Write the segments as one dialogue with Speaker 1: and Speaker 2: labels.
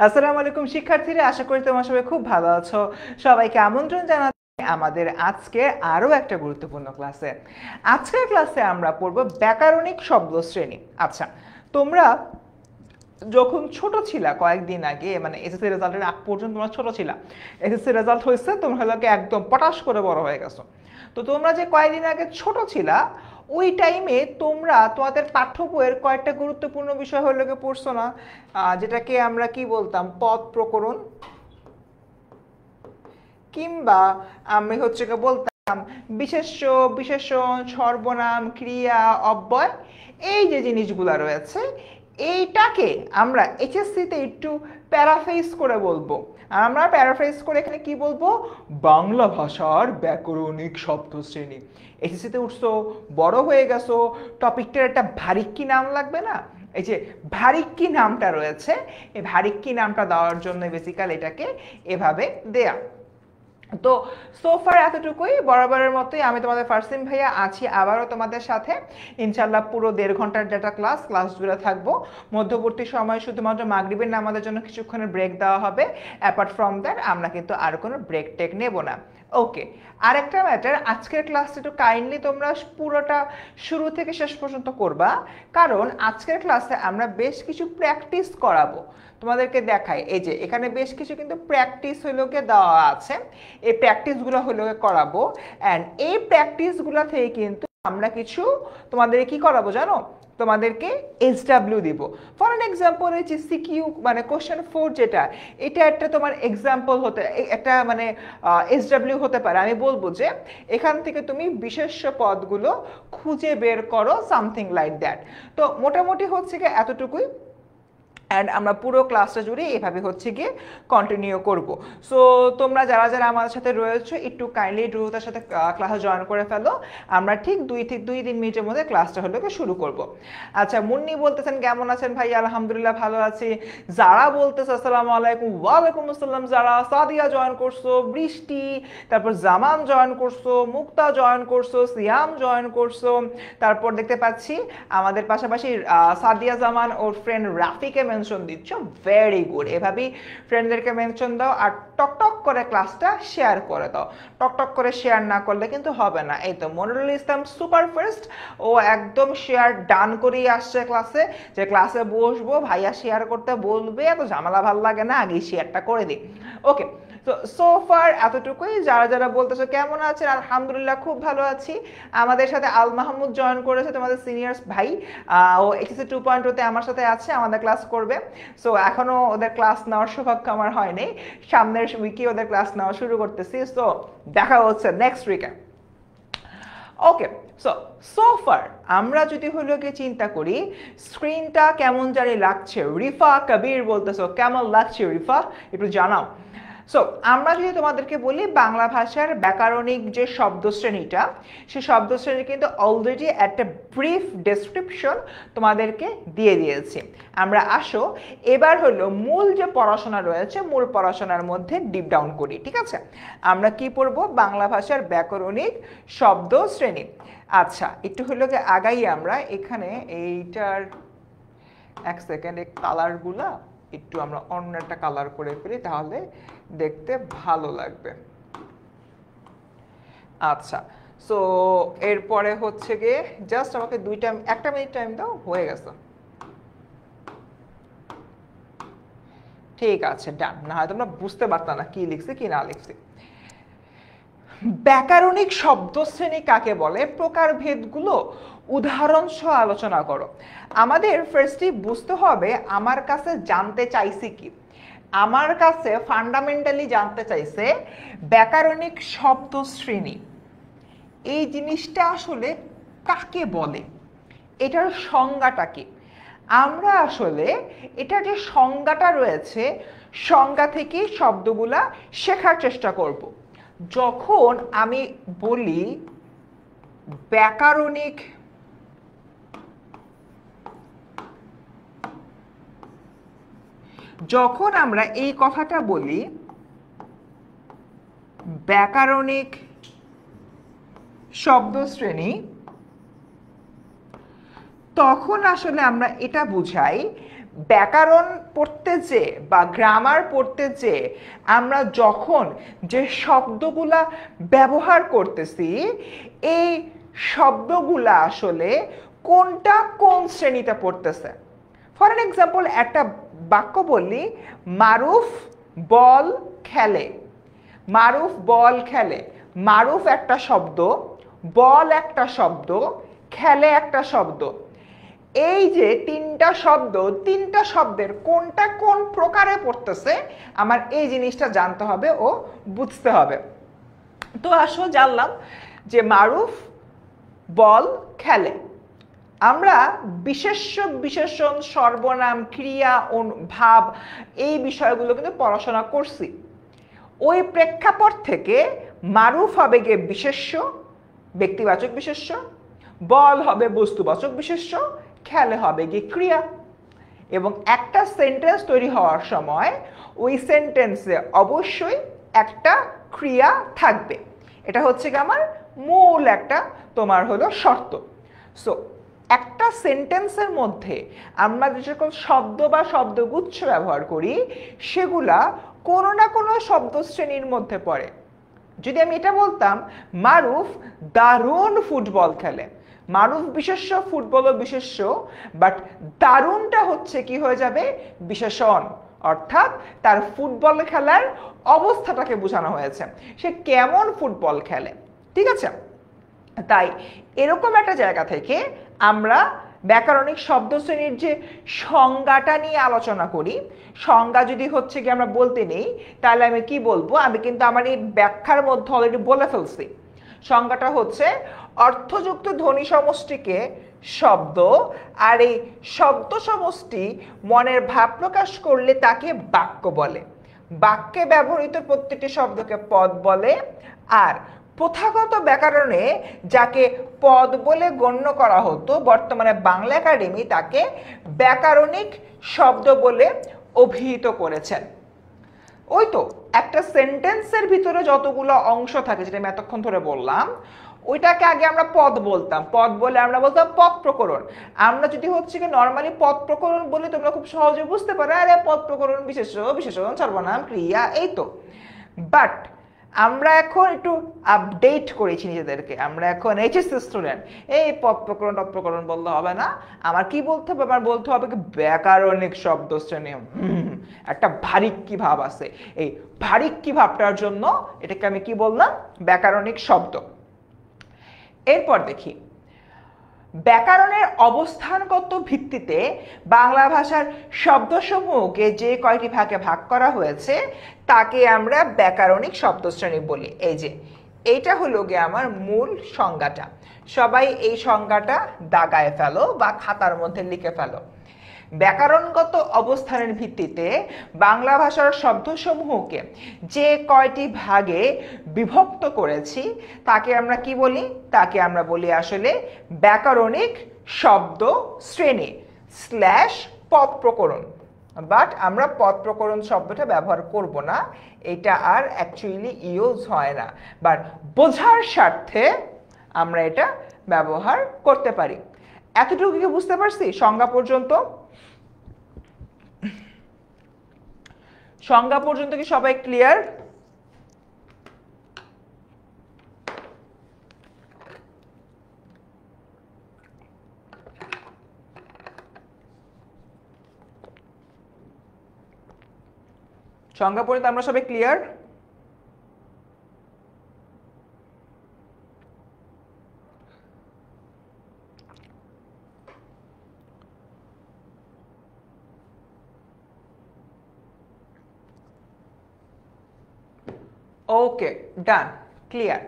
Speaker 1: আসসালামু আলাইকুম শিক্ষার্থীরা, আশা করি তোমরা সবাই খুব ভালো আছো। সবাইকে আমন্ত্রণ জানাচ্ছি আমাদের আজকে আরো একটা গুরুত্বপূর্ণ ক্লাসে। আজকের ক্লাসে আমরা পড়ব ব্যাকরণিক শব্দ শ্রেণী। আচ্ছা, তোমরা যখন ছোট ছিলা কয়েকদিন আগে, মানে এসএসসি রেজাল্টের আগ পর্যন্ত তোমরা ছোট ছিলা, এসএসসি রেজাল্ট হয়েছে, তোমরা হলো একদম পটাশ করে বড় হয়ে গেছো। তো তোমরা যে কয়েকদিন আগে ছোট ছিলা, ওই টাইমে তোমরা তোমাদের পাঠ্য বইয়ের কয়েকটা গুরুত্বপূর্ণ বিষয় হলো পড়ছো না? যেটাকে আমরা কি বলতাম, পদ প্রকরণ, কিংবা আমি বলতাম বিশেষ্য, বিশেষণ, সর্বনাম, ক্রিয়া, অব্যয়, এই যে জিনিসগুলো রয়েছে, এইটাকে আমরা এইচএসসিতে একটু প্যারাফ্রেজ করে বলবো। আর আমরা প্যারাফ্রেজ করে এখানে কি বলবো? বাংলা ভাষার ব্যাকরণিক শব্দ শ্রেণী। এইচএসসিতে উঠছো, বড় হয়ে গেছো, টপিকটার একটা ভারিক্কি নাম লাগবে না? এই যে ভারিক্কি নামটা রয়েছে, এই ভারিক্কি নামটা দেওয়ার জন্য বেসিক্যালি এটাকে এভাবে দেয়া। তো সোফার এতটুকুই, বরাবরের মতোই আমি তোমাদের ফারসিন ভাইয়া আছি আবারও তোমাদের সাথে। ইনশাল্লাহ পুরো 1.5 ঘন্টার যেটা ক্লাস জুড়ে থাকবো। মধ্যবর্তী সময় শুধুমাত্র মাগরিবের নামাজের জন্য কিছুক্ষণের ব্রেক দেওয়া হবে। অ্যাপার্ট ফ্রম দ্যাট আমরা কিন্তু আর কোনো ব্রেক টেক নেব না। ওকে, আরেকটা ম্যাটার, আজকের ক্লাসটা একটু কাইন্ডলি তোমরা পুরোটা শুরু থেকে শেষ পর্যন্ত করবা, কারণ আজকের ক্লাসে আমরা বেশ কিছু প্র্যাকটিস করাবো। তোমাদেরকে দেখাই, এই যে এখানে বেশ কিছু কিন্তু প্র্যাকটিস দেওয়া আছে। এই প্র্যাকটিসগুলো করাবো, অ্যান্ড এই প্র্যাকটিসগুলো থেকে কিন্তু আমরা কিছু তোমাদের কি করাবো জানো? তোমাদেরকে SW দিব। ফর অ্যান এক্সাম্পল, এই যে সিকিউ মানে কোশ্চেন 4 যেটা, এটা একটা তোমার এক্সাম্পল হতে, একটা মানে SW হতে পারে। আমি বলবো যে এখান থেকে তুমি বিশেষ্য পদগুলো খুঁজে বের করো, সামথিং লাইক দ্যাট। তো মোটামুটি এতটুকুই, অ্যান্ড আমরা পুরো ক্লাসটা জুড়ে এভাবে গিয়ে কন্টিনিউ করব। সো তোমরা যারা যারা আমাদের সাথে রয়েছো, একটু কাইন্ডলি দ্রুততার সাথে ক্লাসে জয়েন করে ফেলো। আমরা ঠিক 2-3 মিনিটের মধ্যে ক্লাসটা শুরু করব। আচ্ছা, মুন্নি বলতেছেন কেমন আছেন ভাই? আলহামদুলিল্লাহ ভালো আছি। যারা বলতেছে আসসালামু আলাইকুম, ওয়ালাইকুম আসসালাম। যারা, সাদিয়া জয়েন করছো, বৃষ্টি, তারপর জামান জয়েন করছো, মুক্তা জয়েন করছো, সিয়াম জয়েন করছো, তারপর দেখতে পাচ্ছি আমাদের পাশাপাশি সাদিয়া জামান ওর ফ্রেন্ড রাফিকে মেনশন দিচ্ছ। ভেরি গুড, এভাবেই ফ্রেন্ডদেরকে মেনশন দাও, আর টক করে ক্লাসটা শেয়ার করে দাও। টক করে শেয়ার না করলে কিন্তু হবে না। এই তো মনিরুল ইসলাম সুপার ফার্স্ট, ও একদম শেয়ার ডান করেই আসছে ক্লাসে, যে ক্লাসে বসবো, ভাইয়া শেয়ার করতে বলবে, এত ঝামেলা ভাল লাগে না, আগেই শেয়ারটা করে দিই। ওকে, তো সোফার এতটুকুই। যারা যারা বলতেছো কেমন আছেন, আলহামদুলিল্লাহ খুব ভালো আছি। আমাদের সাথে আল মাহমুদ জয়েন করেছে, তোমাদের সিনিয়র্স ভাই। ও এসএসসি 2.0 আমার সাথে আছে, আমাদের ক্লাস করবে। সো এখনো ওদের ক্লাস নেওয়ার সৌভাগ্য আমার হয়নি, সামনের উইকে ওদের ক্লাস নেওয়া শুরু করতেছি। সো দেখা হচ্ছে নেক্সট উইকে। ওকে, সোফার আমরা যদি চিন্তা করি, স্ক্রিনটা কেমন জানি লাগছে। রিফা কবির বলতেছো কেমন লাগছে রিফা, একটু জানাও। সো আমরা যদি তোমাদেরকে বলি বাংলা ভাষার ব্যাকরণিক যে শব্দ শ্রেণীটা, সেই শব্দ শ্রেণী কিন্তু অলরেডি একটা ব্রিফ ডেসক্রিপশন তোমাদেরকে দিয়ে দিয়েছি। আমরা আসো এবার মূল যে পড়াশোনা রয়েছে, মূল পড়াশোনার মধ্যে ডিপ ডাউন করি। ঠিক আছে, আমরা কি পড়বো? বাংলা ভাষার ব্যাকরণিক শব্দ শ্রেণী। আচ্ছা, একটু আগাই আমরা এখানে এইটার এক সেকেন্ড, এই কালারগুলা একটু আমরা অন্য একটা কালার করে ফেলি, তাহলে দেখতে ভালো লাগবে। আচ্ছা, সো এরপরে গিয়ে জাস্ট আমাকে 1 মিনিট টাইম দাও, হয়ে গেছে। ঠিক আছে, ডান। না হয় তোমরা বুঝতে পারতা না কি লিখছি কি না লিখছি। ব্যাকরণিক শব্দশ্রেণী কাকে বলে, প্রকারভেদগুলো উদাহরণ সহ আলোচনা করো। আমাদের ফার্স্টলি বুঝতে হবে আমার কাছে জানতে চাইছি কি। আমার কাছে ফান্ডামেন্টালি জানতে চাইছে ব্যাকরণিক শব্দশ্রেণী এই জিনিসটা আসলে কাকে বলে, এটার সংজ্ঞাটা কি। আমরা আসলে এটার যে সংজ্ঞাটা রয়েছে, সংজ্ঞা থেকে শব্দগুলা শেখার চেষ্টা করব। যখন আমি বলি ব্যাকরণিক যখন আমরা এই কথাটা বলি ব্যাকরণিক শব্দশ্রেণী, তখন আসলে আমরা এটা বুঝাই ব্যাকরণ পড়তে যে বা গ্রামার পড়তে যে আমরা যখন যে শব্দগুলা ব্যবহার করতেছি এই শব্দগুলা আসলে কোনটা কোন শ্রেণীতে পড়তেছে। ফর এন এক্সাম্পল একটা বাক্য বললি, মারুফ বল খেলে। মারুফ বল খেলে। মারুফ একটা শব্দ, বল একটা শব্দ, খেলে একটা শব্দ। এই যে তিনটা শব্দ, তিনটা শব্দের কোনটা কোন প্রকারে পড়তেছে আমার এই জিনিসটা জানতে হবে ও বুঝতে হবে। তো আসো জানলাম যে মারুফ বল খেলে। আমরা বিশেষ্য বিশেষণ সর্বনাম ক্রিয়া ভাব এই বিষয়গুলো কিন্তু পড়াশোনা করছি। ওই প্রেক্ষাপট থেকে মারুফ হবে গিয়ে বিশেষ্য ব্যক্তিবাচক বিশেষ্য, বল হবে বস্তুবাচক বিশেষ্য, খেলে হবে গিয়ে ক্রিয়া। এবং একটা সেন্টেন্স তৈরি হওয়ার সময় ওই সেন্টেন্সে অবশ্যই একটা ক্রিয়া থাকবে। এটা হচ্ছে কি আমার মূল একটা তোমার হলো শর্ত। সো একটা সেন্টেন্সের মধ্যে আমরা যে সকল শব্দ বা শব্দগুচ্ছ ব্যবহার করি সেগুলা কোনো না কোনো শব্দ শ্রেণীর মধ্যে পড়ে। যদি আমি এটা বলতাম মারুফ দারুণ ফুটবল খেলে, মারুফ বিশেষ্য ফুটবলও বিশেষ্য, বাট দারুণটা হচ্ছে কি হয়ে যাবে বিশেষণ, অর্থাৎ তার ফুটবল খেলার অবস্থাটাকে বোঝানো হয়েছে, সে কেমন ফুটবল খেলে। ঠিক আছে, তাই এরকম একটা জায়গা থেকে আমরা ব্যাকরণিক শব্দ শ্রেণীর যে সংজ্ঞাটা নিয়ে আলোচনা করি, সংজ্ঞা যদি হচ্ছে কি আমরা বলতে নেই তাহলে আমি কি বলবো, আমি কিন্তু আমার এই ব্যাখ্যার মধ্যে অলরেডি বলে ফেলছি। সংজ্ঞাটা হচ্ছে অর্থযুক্ত ধ্বনি সমষ্টিকে শব্দ, আর এই শব্দ সমষ্টি মনের ভাব প্রকাশ করলে তাকে বাক্য বলে। বাক্যে ব্যবহৃত প্রত্যেকটি শব্দকে পদ বলে, আর প্রথাগত ব্যাকরণে যাকে পদ বলে গণ্য করা হতো বর্তমানে বাংলা একাডেমি তাকে ব্যাকরণিক শব্দ বলে অভিহিত করেছেন। ওই তো একটা সেন্টেন্সের ভিতরে যতগুলো অংশ থাকে যেটা আমি এতক্ষণ ধরে বললাম ওইটাকে আগে আমরা পদ বলতাম, পদ বলে আমরা বলতাম পদ প্রকরণ। আমরা যদি হচ্ছে কি নর্মালি পদ প্রকরণ বলে তোমরা খুব সহজে বুঝতে পারো, আরে পদ প্রকরণ বিশেষ্য বিশেষণ সর্বনাম ক্রিয়া, এই তো। বাট আমরা এখন একটু আপডেট করেছি নিজেদেরকে, আমরা এখন এইচএসসি স্টুডেন্ট, এই পদ প্রকরণ টদ প্রকরণ বললে হবে না, আমার কি বলতে হবে, আমার বলতে হবে কি ব্যাকরণিক শব্দ শ্রেণী। একটা ভারিক্কি ভাব আছে, এই ভারিক্কি ভাবটার জন্য এটাকে আমি কি বললাম ব্যাকরণিক শব্দ। এরপর দেখি ব্যাকরণের অবস্থানগত ভিত্তিতে বাংলা ভাষার শব্দসমূহকে যে কয়টি ভাগে ভাগ করা হয়েছে তাকে আমরা ব্যাকরণিক শব্দশ্রেণী বলি। এই যে এইটা হলো গিয়ে আমার মূল সংজ্ঞাটা, সবাই এই সংজ্ঞাটা দাগায় ফেলো বা খাতার মধ্যে লিখে ফেলো। ব্যাকরণগত অবস্থানের ভিত্তিতে বাংলা ভাষার শব্দসমূহকে যে কয়টি ভাগে বিভক্ত করেছি তাকে আমরা কি বলি, তাকে আমরা বলি আসলে ব্যাকরণিক শব্দ শ্রেণী স্ল্যাশ পদ প্রকরণ। বাট আমরা পদ প্রকরণ শব্দটা ব্যবহার করব না, এটা আর অ্যাকচুয়ালি ইউজ হয় না, বাট বোঝার স্বার্থে আমরা এটা ব্যবহার করতে পারি। এতটুকু কি বুঝতে পারছি সংজ্ঞা পর্যন্ত? সংজ্ঞা পর্যন্ত কি সবাই ক্লিয়ার? সংজ্ঞা পর্যন্ত আমরা সবাই ক্লিয়ার? ওকে, ডান, ক্লিয়ার।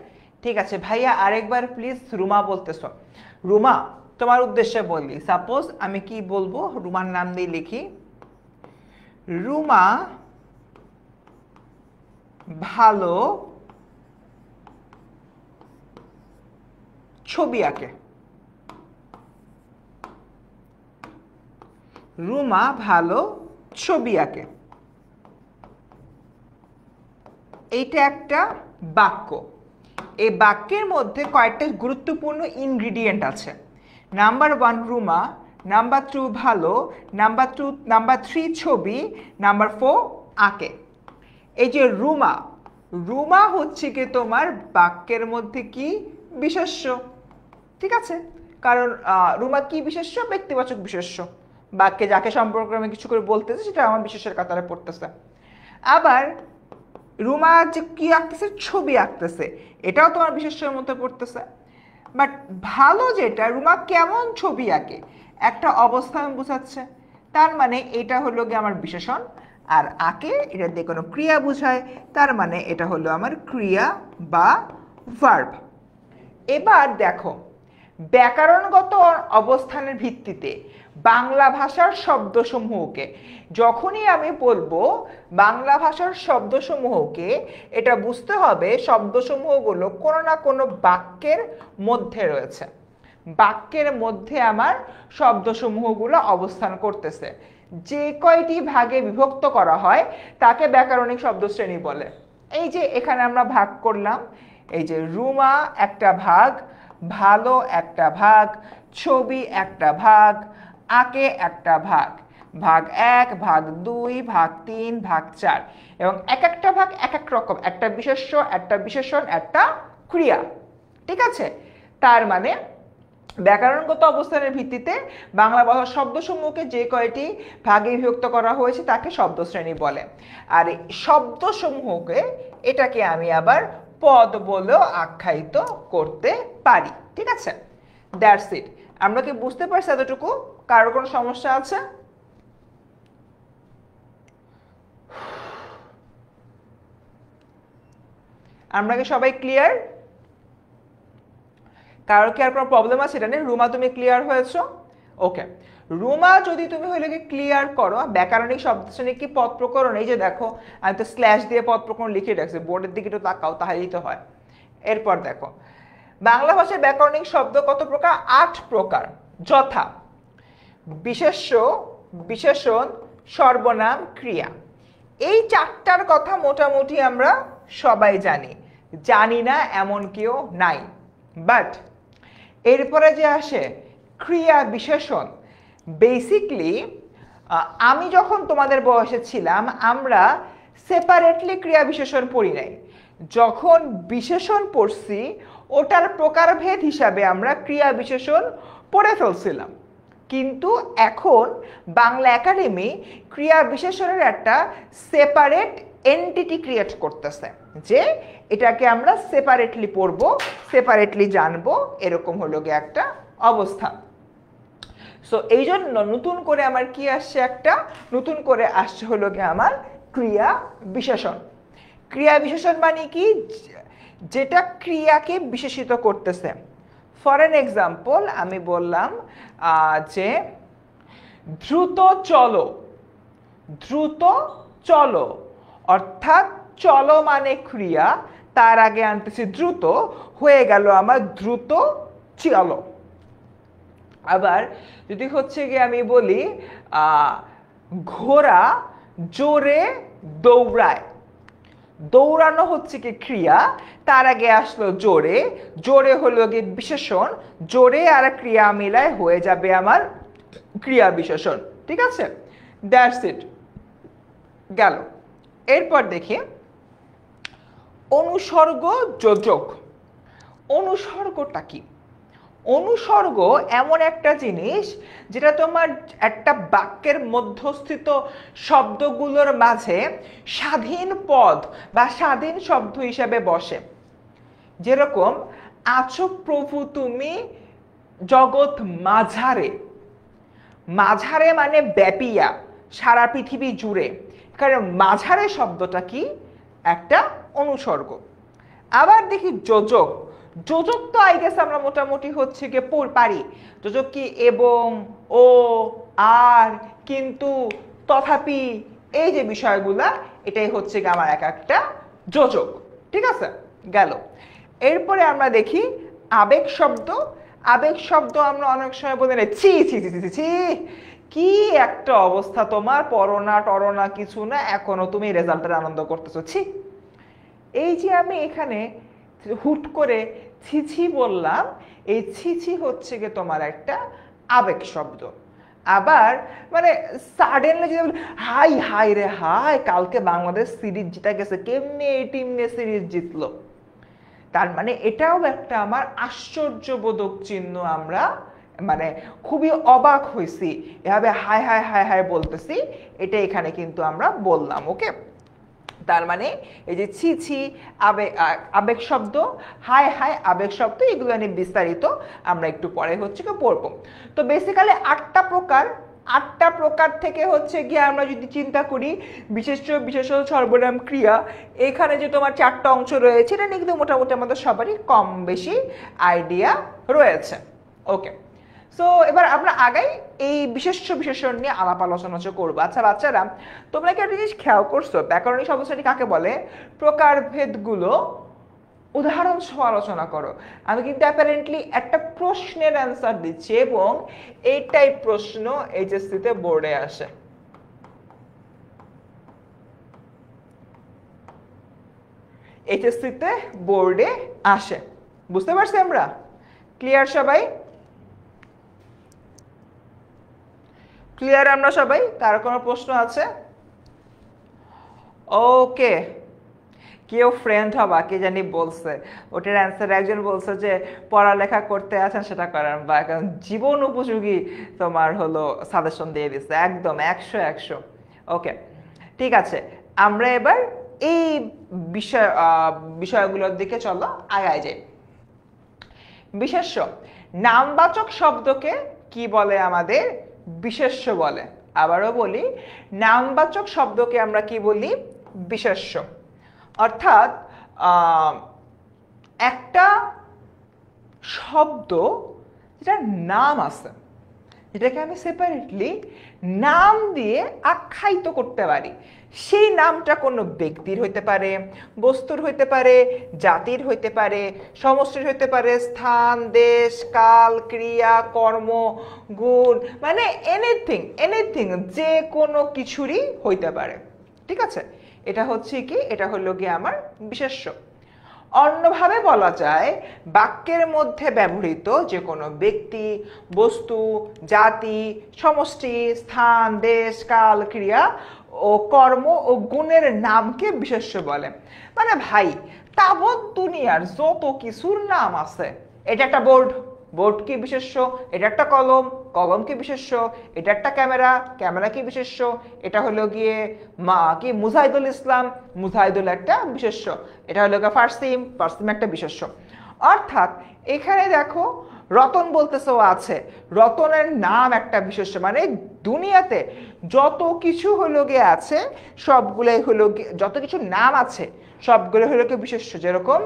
Speaker 1: ঠিক আছে ভাইয়া, আরেকবার প্লিজ রুমা বলতেছ। রুমা, তোমার উদ্দেশ্যে বললি, সাপোজ আমি কি বলবো, রুমার নাম দিয়ে লিখি, রুমা ভালো ছবি আঁকে। রুমা ভালো ছবি আঁকে, এইটা একটা বাক্য। এই বাক্যের মধ্যে কয়েকটা গুরুত্বপূর্ণ ইনগ্রিডিয়েন্ট আছে। নাম্বার 1 রুমা নাম্বার 2 ভালো, নাম্বার 3 ছবি, নাম্বার 4 আঁকে। এই যে রুমা, রুমা হচ্ছে কি তোমার বাক্যের মধ্যে কি বিশেষ্য, ঠিক আছে? কারণ রুমা কি বিশেষ্য? ব্যক্তিবাচক বিশেষ্য। বাক্যে যাকে সম্পর্কে আমি কিছু করে বলতেছি সেটা আমার বিশেষের কাতারে পড়তেছে। আবার রুমা যে কি আঁকতেছে, ছবি আঁকতেছে, এটাও তোমার বিশেষ্যের মধ্যে পড়তেছে। বাট ভালো যেটা, রুমা কেমন ছবি আঁকে, একটা অবস্থান বোঝাচ্ছে, তার মানে এটা হলো গিয়ে আমার বিশেষণ। আর আঁকে এটা দিয়ে কোনো ক্রিয়া বোঝায়, তার মানে এটা হলো আমার ক্রিয়া বা ভার্ব। এবার দেখো, ব্যাকরণগত অবস্থানের ভিত্তিতে বাংলা ভাষার শব্দসমূহকে, যখনই আমি বলবো বাংলা ভাষার শব্দসমূহকে, এটা বুঝতে হবে শব্দসমূহগুলো কোনো না কোনো বাক্যের মধ্যে রয়েছে। বাক্যের মধ্যে আমার শব্দসমূহগুলো অবস্থান করতেছে। যে কয়টি ভাগে বিভক্ত করা হয় তাকে ব্যাকরণিক শব্দশ্রেণী বলে। এই যে এখানে আমরা ভাগ করলাম, এই যে রুমা একটা ভাগ, ভালো একটা ভাগ, ছবি একটা ভাগ, আঁকে একটা ভাগ, ভাগ 1, ভাগ 2, ভাগ 3, ভাগ 4, এবং এক একটা ভাগ এক এক রকম, একটা বিশেষ্য, একটা বিশেষণ, একটা ক্রিয়া, ঠিক আছে? তার মানে ব্যাকরণগত অবস্থানের ভিত্তিতে বাংলা ভাষার শব্দসমূহকে যে কয়টি ভাগে বিভক্ত করা হয়েছে তাকে শব্দশ্রেণী বলে। আর এই শব্দসমূহকে, এটাকে আমি আবার পদ বলেও আখ্যায়িত করতে পারি, ঠিক আছে? That's it. আমরা কি বুঝতে পারছি এতটুকু? কারোর কোনো সমস্যা আছে? আমরা কি সবাই ক্লিয়ার? কারোর কি আর কোনো প্রবলেম আছে এটা নিয়ে? রুমা, তুমি ক্লিয়ার হয়েছো? ওকে। রুমা, যদি তুমি হইলে কি ক্লিয়ার করো ব্যাকরণিক শব্দশ্রেণী কি পদ প্রকরণ, এই যে দেখো আমি তো স্ল্যাশ দিয়ে পদ প্রকরণ লিখে রাখছি, বোর্ডের দিকে একটু তাকাও, তাহলেই তো হয়। এরপর দেখো, বাংলা ভাষায় ব্যাকরণিক শব্দ কত প্রকার? 8 প্রকার, যথা বিশেষ্য, বিশেষণ, সর্বনাম, ক্রিয়া। এই 4টার কথা মোটামুটি আমরা সবাই জানি, জানি না এমন কেউ নাই। বাট এরপরে যে আসে ক্রিয়া বিশেষণ, বেসিকলি আমি যখন তোমাদের বয়সে ছিলাম আমরা সেপারেটলি ক্রিয়া বিশেষণ পড়ি নাই, যখন বিশেষণ পড়ছি ওটার প্রকারভেদ হিসাবে আমরা ক্রিয়া বিশেষণ পড়ে ফেলছিলাম। কিন্তু এখন বাংলা একাডেমি ক্রিয়া বিশেষণের একটা সেপারেট এন্টিটি ক্রিয়েট করতেছে, যে এটাকে আমরা সেপারেটলি পড়বো, সেপারেটলি জানবো, এরকম হলো গিয়ে একটা অবস্থা। সো এই জন্য নতুন করে আমার কি আসছে, একটা নতুন করে আসছে হলো গিয়ে আমার ক্রিয়া বিশেষণ। ক্রিয়া বিশেষণ মানে কি? যেটা ক্রিয়াকে বিশেষিত করতেছে। ফর এন এক্সাম্পল আমি বললাম যে দ্রুত চলো, দ্রুত চলো, অর্থাৎ চলো মানে ক্রিয়া, তার আগে আনতেছি দ্রুত, হয়ে গেল আমার দ্রুত চলো। আবার যদি হচ্ছে গিয়ে আমি বলি ঘোড়া জোরে দৌড়ায়, দৌড়ানো হচ্ছে কি ক্রিয়া, তার আগে আসলো জোরে, জোরে হলো গিয়ে বিশেষণ, জোরে আর ক্রিয়া মিলায় হয়ে যাবে আমার ক্রিয়া বিশেষণ, ঠিক আছে? দ্যাটস ইট, গেল। এরপর দেখি অনুসর্গ, যোজক। অনুসর্গটা কি? অনুসর্গ এমন একটা জিনিস যেটা তোমার একটা বাক্যের মধ্যস্থিত শব্দগুলোর মাঝে স্বাধীন পদ বা স্বাধীন শব্দ হিসেবে বসে। যেরকম আছো প্রভু তুমি জগৎ মাঝারে, মাঝারে মানে ব্যাপিয়া, সারা পৃথিবী জুড়ে, কারণ মাঝারে শব্দটা কি? একটা অনুসর্গ। আবার দেখি যোজক। যোজক তো আই গেস আমরা মোটামুটি হচ্ছে গিয়ে পারি। যোজক কি? এবং, ও, আর, কিন্তু, তথাপি, এই যে বিষয়গুলা, এটাই হচ্ছে গিয়ে আমার এক একটা যোজক, ঠিক আছে? গেল। এরপরে আমরা দেখি আবেগ শব্দ। আবেগ শব্দ আমরা অনেক সময় বলি না, ছি ছি ছি ছি ছি, কি একটা অবস্থা তোমার, পড়না টরনা কিছু না, এখনো তুমি রেজাল্টের আনন্দ করতেছো, ছি। এই যে আমি এখানে হুট করে ছিছি বললাম, এই ছিছি হচ্ছে গিয়ে তোমার একটা আবেগ শব্দ। আবার মানে সাডেনলি যদি বলি হাই হাই রে হাই, কালকে বাংলাদেশ সিরিজ জিতা গেছে, কেমনে এই টিম নিয়ে সিরিজ জিতলো, তার মানে এটাও একটা আমার আশ্চর্যবোধক চিহ্ন। আমরা মানে খুবই অবাক হয়েছি, এভাবে হাই হাই হাই হাই বলতেছি, এটা এখানে কিন্তু আমরা বললাম। ওকে, তার মানে এই যে ছি ছি আবেগ, আবেগ শব্দ, হাই হাই আবেগ শব্দ, এগুলো নিয়ে বিস্তারিত আমরা একটু পরে হচ্ছে কি পড়বো। তো বেসিক্যালি 8টা প্রকার থেকে হচ্ছে গিয়ে আমরা যদি চিন্তা করি বিশেষ্য, বিশেষণ, সর্বনাম, ক্রিয়া, এখানে যে তোমার 4টা অংশ রয়েছে, এটা নিয়ে কিন্তু মোটামুটি আমাদের সবারই কম বেশি আইডিয়া রয়েছে। ওকে, সো এবার আমরা আগাই এই বিশেষ্য বিশেষণ নিয়ে আলাপ আলোচনা করবো। আচ্ছা বাচ্চারা, তোমরা কি একটা জিনিস খেয়াল করছো, ব্যাকরণিক শব্দশ্রেণী কাকে বলে? প্রকারভেদগুলো উদাহরণ সহ আলোচনা করো। আমি কিন্তু অ্যাপারেন্টলি একটা প্রশ্নের অ্যান্সার দিচ্ছি এবং এইটাই প্রশ্ন এইচএসসিতে বোর্ডে আসে। এইচএসসিতে বোর্ডে আসে, বুঝতে পারছি আমরা? ক্লিয়ার সবাই? ক্লিয়ার আমরা সবাই? কার কোনো প্রশ্ন আছে? ওকে, কেউ ফ্রেন্ড হবা কে জানি বলছে, ওটার অ্যান্সার একজন বলছে যে পড়ালেখা করতে আছেন সেটা করেন, বা জীবন উপযোগী তোমার হলো সাজেশন দিয়ে দিচ্ছে, একদম 100। ওকে, ঠিক আছে, আমরা এবার এই বিষয়গুলোর দিকে চলো আগায় যাই। বিশেষ্য, নামবাচক শব্দকে কি বলে? আমাদের বিশেষ্য বলে। আবারও বলি, নামবাচক শব্দকে আমরা কি বলি? বিশেষ্য। অর্থাৎ একটা শব্দ যেটার নাম আছে, যেটাকে আমি সেপারেটলি নাম দিয়ে আখ্যায়িত করতে পারি, সেই নামটা কোনো ব্যক্তির হইতে পারে, বস্তুর হইতে পারে, জাতির হইতে পারে, সমষ্টির হইতে পারে, স্থান, দেশ, কাল, ক্রিয়া, কর্ম, গুণ, মানে এনিথিং যে কোনো কিছুরই হইতে পারে। ঠিক আছে, এটা হচ্ছে কি, এটা হলো গিয়ে আমার বিশেষ্য। অন্যভাবে বলা যায়, বাক্যের মধ্যে ব্যবহৃত যে কোনো ব্যক্তি, বস্তু, জাতি, সমষ্টি, স্থান, দেশ, কাল, ক্রিয়া ও কর্ম ও গুণের নামকে বিশেষ্য বলে। মানে ভাই, তাবৎ দুনিয়ার যত কিছুর নাম আছে, এটা একটা বোর্ড, বোর্ড কি বিশেষ্য, এটা একটা কলম, কলম কি বিশেষ্য, এটা একটা ক্যামেরা, ক্যামেরা কি বিশেষ্য, এটা হলো গিয়ে কি মুজাহিদুল ইসলাম, মুজাহিদুল একটা বিশেষ্য, এটা হলো গিয়ে ফারসিম, ফারসিম একটা বিশেষ্য। অর্থাৎ এখানে দেখো রতন বলতেছেও আছে, রতনের নাম একটা বিশেষ্য। মানে দুনিয়াতে যত কিছু হলো গিয়ে আছে সবগুলোই হলো গিয়ে, যত কিছু নাম আছে সবগুলো হলো গিয়ে বিশেষ্য। যেরকম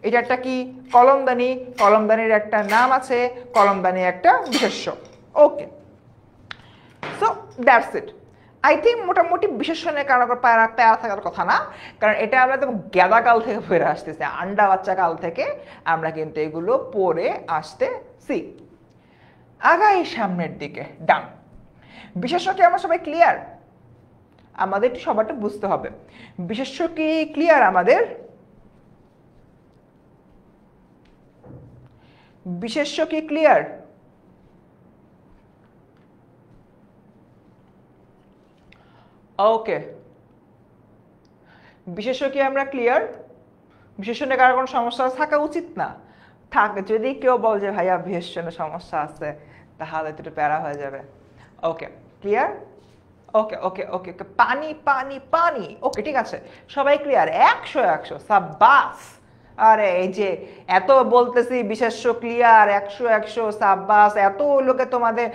Speaker 1: এটা একটা কি কলমদানি, কলমদানির একটা নাম আছে, কলমদানি একটা বিশেষ্য। Okay, so that's it. I think মোটামুটি বিশেষণের কারণ প্যারা থাকার কথা না, কারণ এটা আমরা তো গ্যাদাকাল থেকে পড়ে আসতেছি, আন্ডা বাচ্চা কাল থেকে আমরা কিন্তু এগুলো পড়ে আসতেছি। আগাই সামনের দিকে, ডান। বিশেষ্য কি আমরা সবাই ক্লিয়ার? আমাদের একটু সবারটা বুঝতে হবে, বিশেষ্য কি ক্লিয়ার আমাদের? বিশেষ্য কি ক্লিয়ার? ওকে, বিশেষ্য কি আমরা ক্লিয়ার? বিশেষণে কারো কোনো সমস্যা থাকা উচিত না, থাকে যদি কেউ বল যে ভাইয়া বিশেষণে সমস্যা আছে তাহলে তো একটু প্যারা হয়ে যাবে। ওকে, ক্লিয়ার? ওকে ওকে ওকে ওকে, পানি পানি পানি। ওকে, ঠিক আছে, সবাই ক্লিয়ার? 100 সাব্বাস। আরে এই যে এত বলতেছি বিশেষ্য ক্লিয়ার, 100 সাব্বাস, এত লোকে তোমাদের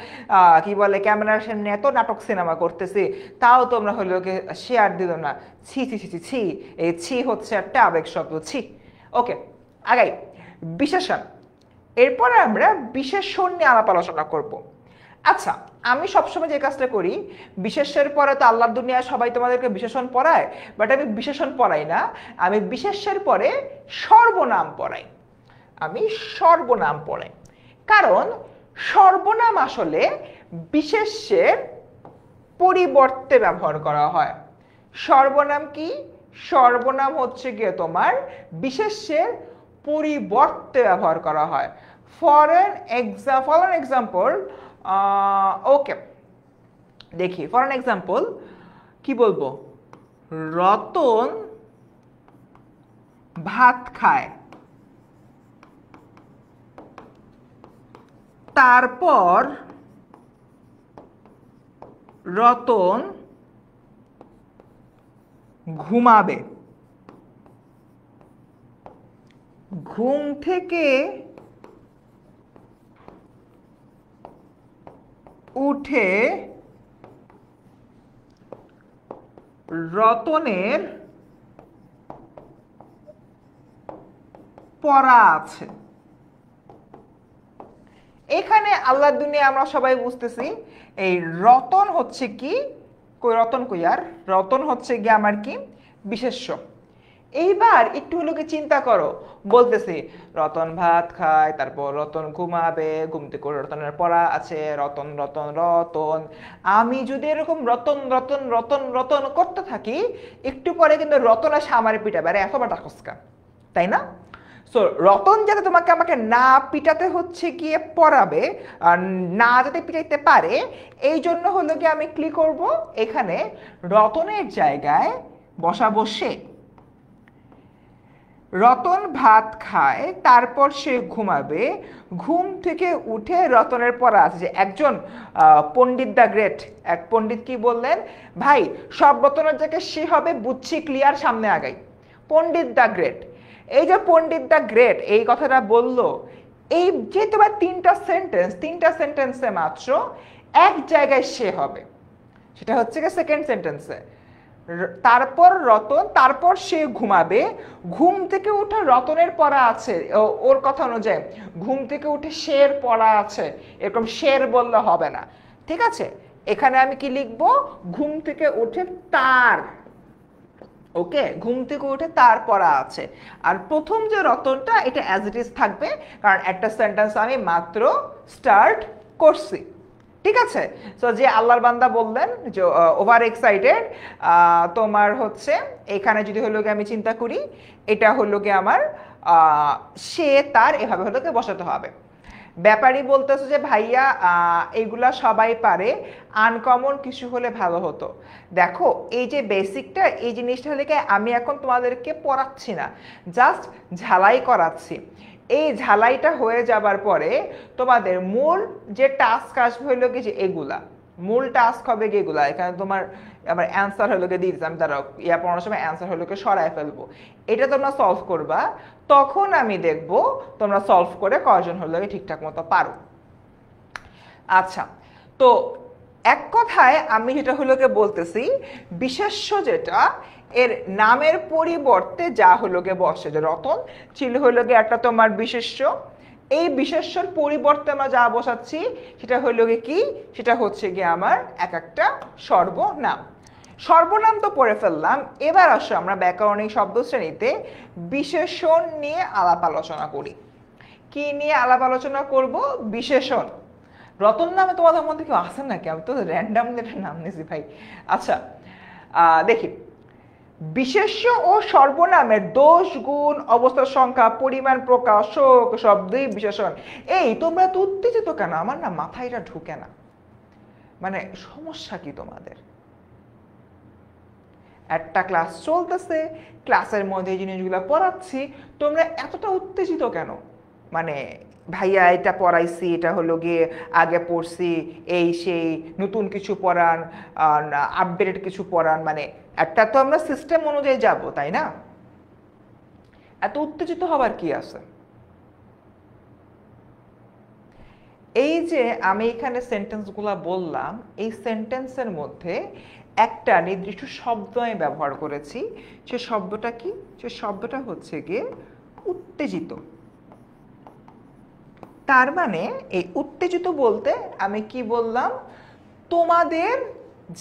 Speaker 1: কি বলে ক্যামেরার সামনে এত নাটক সিনেমা করতেছি, তাও তোমরা হলো শেয়ার দিল না। ছি ছি ছি ছি ছি, এই ছি হচ্ছে একটা আবেগ শব্দ, ছি। ওকে, আগাই। বিশেষণ, এরপরে আমরা বিশেষণ নিয়ে আলাপ আলোচনা করব। আচ্ছা, আমি সবসময় যে কাজটা করি, বিশেষ্যের পরে তো আল্লাহর দুনিয়ায় সবাই তোমাদেরকে বিশেষণ পড়ায়, বাট আমি বিশেষণ পড়াই না, আমি বিশেষ্যের পরে সর্বনাম পড়াই। আমি সর্বনাম পড়াই, কারণ সর্বনাম আসলে বিশেষ্যের পরিবর্তে ব্যবহার করা হয়। সর্বনাম কি? সর্বনাম হচ্ছে গিয়ে তোমার বিশেষ্যের পরিবর্তে ব্যবহার করা হয়। ফর এন এক্সাম্পল, ওকে, দেখি ফর অ্যান এক্সাম্পল কি বলবো, রতন ভাত খায়, তারপর রতন ঘুমাবে, ঘুম থেকে উঠে রতনের পড়া আছে। এখানে আল্লাহর দুনিয়া আমরা সবাই বুঝতেছি এই রতন হচ্ছে কি, কই রতন কই আর, রতন হচ্ছে গিয়ে আমার কি বিশেষ্য। এইবার একটু হলো কি চিন্তা করো, বলতেছি রতন ভাত খায়, তারপর রতন ঘুমাবে, ঘুম থেকে রতনের পড়া আছে, রতন রতন রতন। আমি যদি এরকম রতন রতন রতন রতন করতে থাকি, একটু পরে কিন্তু রতন এসে আমার পিটাবে, আরে এত বাটা খসকা, তাই না? সো রতন যাতে তোমাকে আমাকে না পিটাতে হচ্ছে গিয়ে পড়াবে, আর না যাতে পিটাইতে পারে, এই জন্য হলো গিয়ে আমি ক্লিক করব এখানে রতনের জায়গায় বসাবো সে। রতন ভাত খায়, তারপর সে ঘুমাবে, ঘুম থেকে উঠে রতনের পড়া আছে। যে একজন পণ্ডিত দ্য গ্রেট, এক পণ্ডিত কি বললেন, ভাই সব রতনের জায়গায় সে হবে, বুঝছি ক্লিয়ার, সামনে আগাই। পণ্ডিত দ্য গ্রেট, এই যে পণ্ডিত দ্য গ্রেট এই কথাটা বললো, এই যে তোমার তিনটা সেন্টেন্সে মাত্র এক জায়গায় সে হবে, সেটা হচ্ছে কি সেকেন্ড সেন্টেন্সে। তারপর রতন, তারপর সে ঘুমাবে, ঘুম থেকে উঠে রতনের পড়া আছে, ওর কথা অনুযায়ী ঘুম থেকে উঠে শের পড়া আছে, এরকম শের বললে হবে না, ঠিক আছে? এখানে আমি কি লিখবো, ঘুম থেকে উঠে তার, ওকে, ঘুম থেকে উঠে তার পড়া আছে। আর প্রথম যে রতনটা এটা অ্যাজ ইট ইজ থাকবে, কারণ একটা সেন্টেন্স আমি মাত্র স্টার্ট করছি, ঠিক আছে? সো যে আল্লাহর বান্দা বললেন যে ওভার এক্সাইটেড, তোমার হচ্ছে এখানে যদি হলো গিয়ে আমি চিন্তা করি, এটা হলো গিয়ে আমার সে তার, এভাবে হলো গিয়ে বসাতে হবে। ব্যাপারই বলতেছে যে ভাইয়া এইগুলা সবাই পারে, আনকমন কিছু হলে ভালো হতো। দেখো এই যে বেসিকটা, এই জিনিসটা হলে আমি এখন তোমাদেরকে পড়াচ্ছি না, জাস্ট ঝালাই করাচ্ছি। এই ঝালাইটা হয়ে যাবার পরে তোমাদের মূল যে টাস্ক আসবে হলো কি, যে এগুলা মূল টাস্ক হবে কি এগুলা। এখানে তোমার আবার অ্যান্সার হলো গিয়ে দিয়ে দিচ্ছি আমি, তারা ইয়া পড়ানোর সময় অ্যান্সার হলো গিয়ে সরায় ফেলবো, এটা তোমরা সলভ করবা, তখন আমি দেখবো তোমরা সলভ করে কয়জন হলো গিয়ে ঠিকঠাক মতো পারো। আচ্ছা, তো এক কথায় আমি যেটা হলো গিয়ে বলতেছি, বিশেষ্য যেটা এর নামের পরিবর্তে যা হলো গিয়ে বসে, যে রতন ছিল হলো গিয়ে একটা তোমার বিশেষ্য, এই বিশেষ্যর পরিবর্তে আমরা যা বসাচ্ছি সেটা হলো গিয়ে কি, সেটা হচ্ছে গিয়ে আমার এক একটা সর্বনাম। সর্বনাম তো পড়ে ফেললাম, এবার আসো আমরা ব্যাকরণিক শব্দ শ্রেণীতে বিশেষণ নিয়ে আলাপ আলোচনা করি। কি নিয়ে আলাপ আলোচনা করব? বিশেষণ। রতন নামে তোমাদের মধ্যে কেউ আসেন নাকি? আমি তো র্যান্ডামলি একটা নাম নিয়েছি ভাই। আচ্ছা দেখি, বিশেষ্য ও সর্বনামের দোষ, গুণ, অবস্থার সংখ্যা, পরিমাণ, প্রকার, শোক শব্দই বিশেষণ। এই তোমরা তো উত্তেজিত কেন? আমার না মাথায় এটা ঢুকে না, মানে সমস্যা কি তোমাদের? একটা ক্লাস চলতেছে, ক্লাসের মধ্যে এই জিনিসগুলো পড়াচ্ছি, তোমরা এতটা উত্তেজিত কেন? মানে ভাইয়া এটা পড়াইছি, এটা হলো গিয়ে আগে পড়ছি, এই সেই নতুন কিছু পড়ান, আপডেটেড কিছু পড়ান, মানে একটা তো আমরা সিস্টেম অনুযায়ী যাব, তাই না? এত উত্তেজিত হবার কি আছে? এই যে আমি এখানে সেন্টেন্সগুলো বললাম, এই সেন্টেন্সের মধ্যে একটা নির্দিষ্ট শব্দ আমি ব্যবহার করেছি। সে শব্দটা কি? সে শব্দটা হচ্ছে গিয়ে উত্তেজিত। তার মানে এই উত্তেজিত বলতে আমি কি বললাম, তোমাদের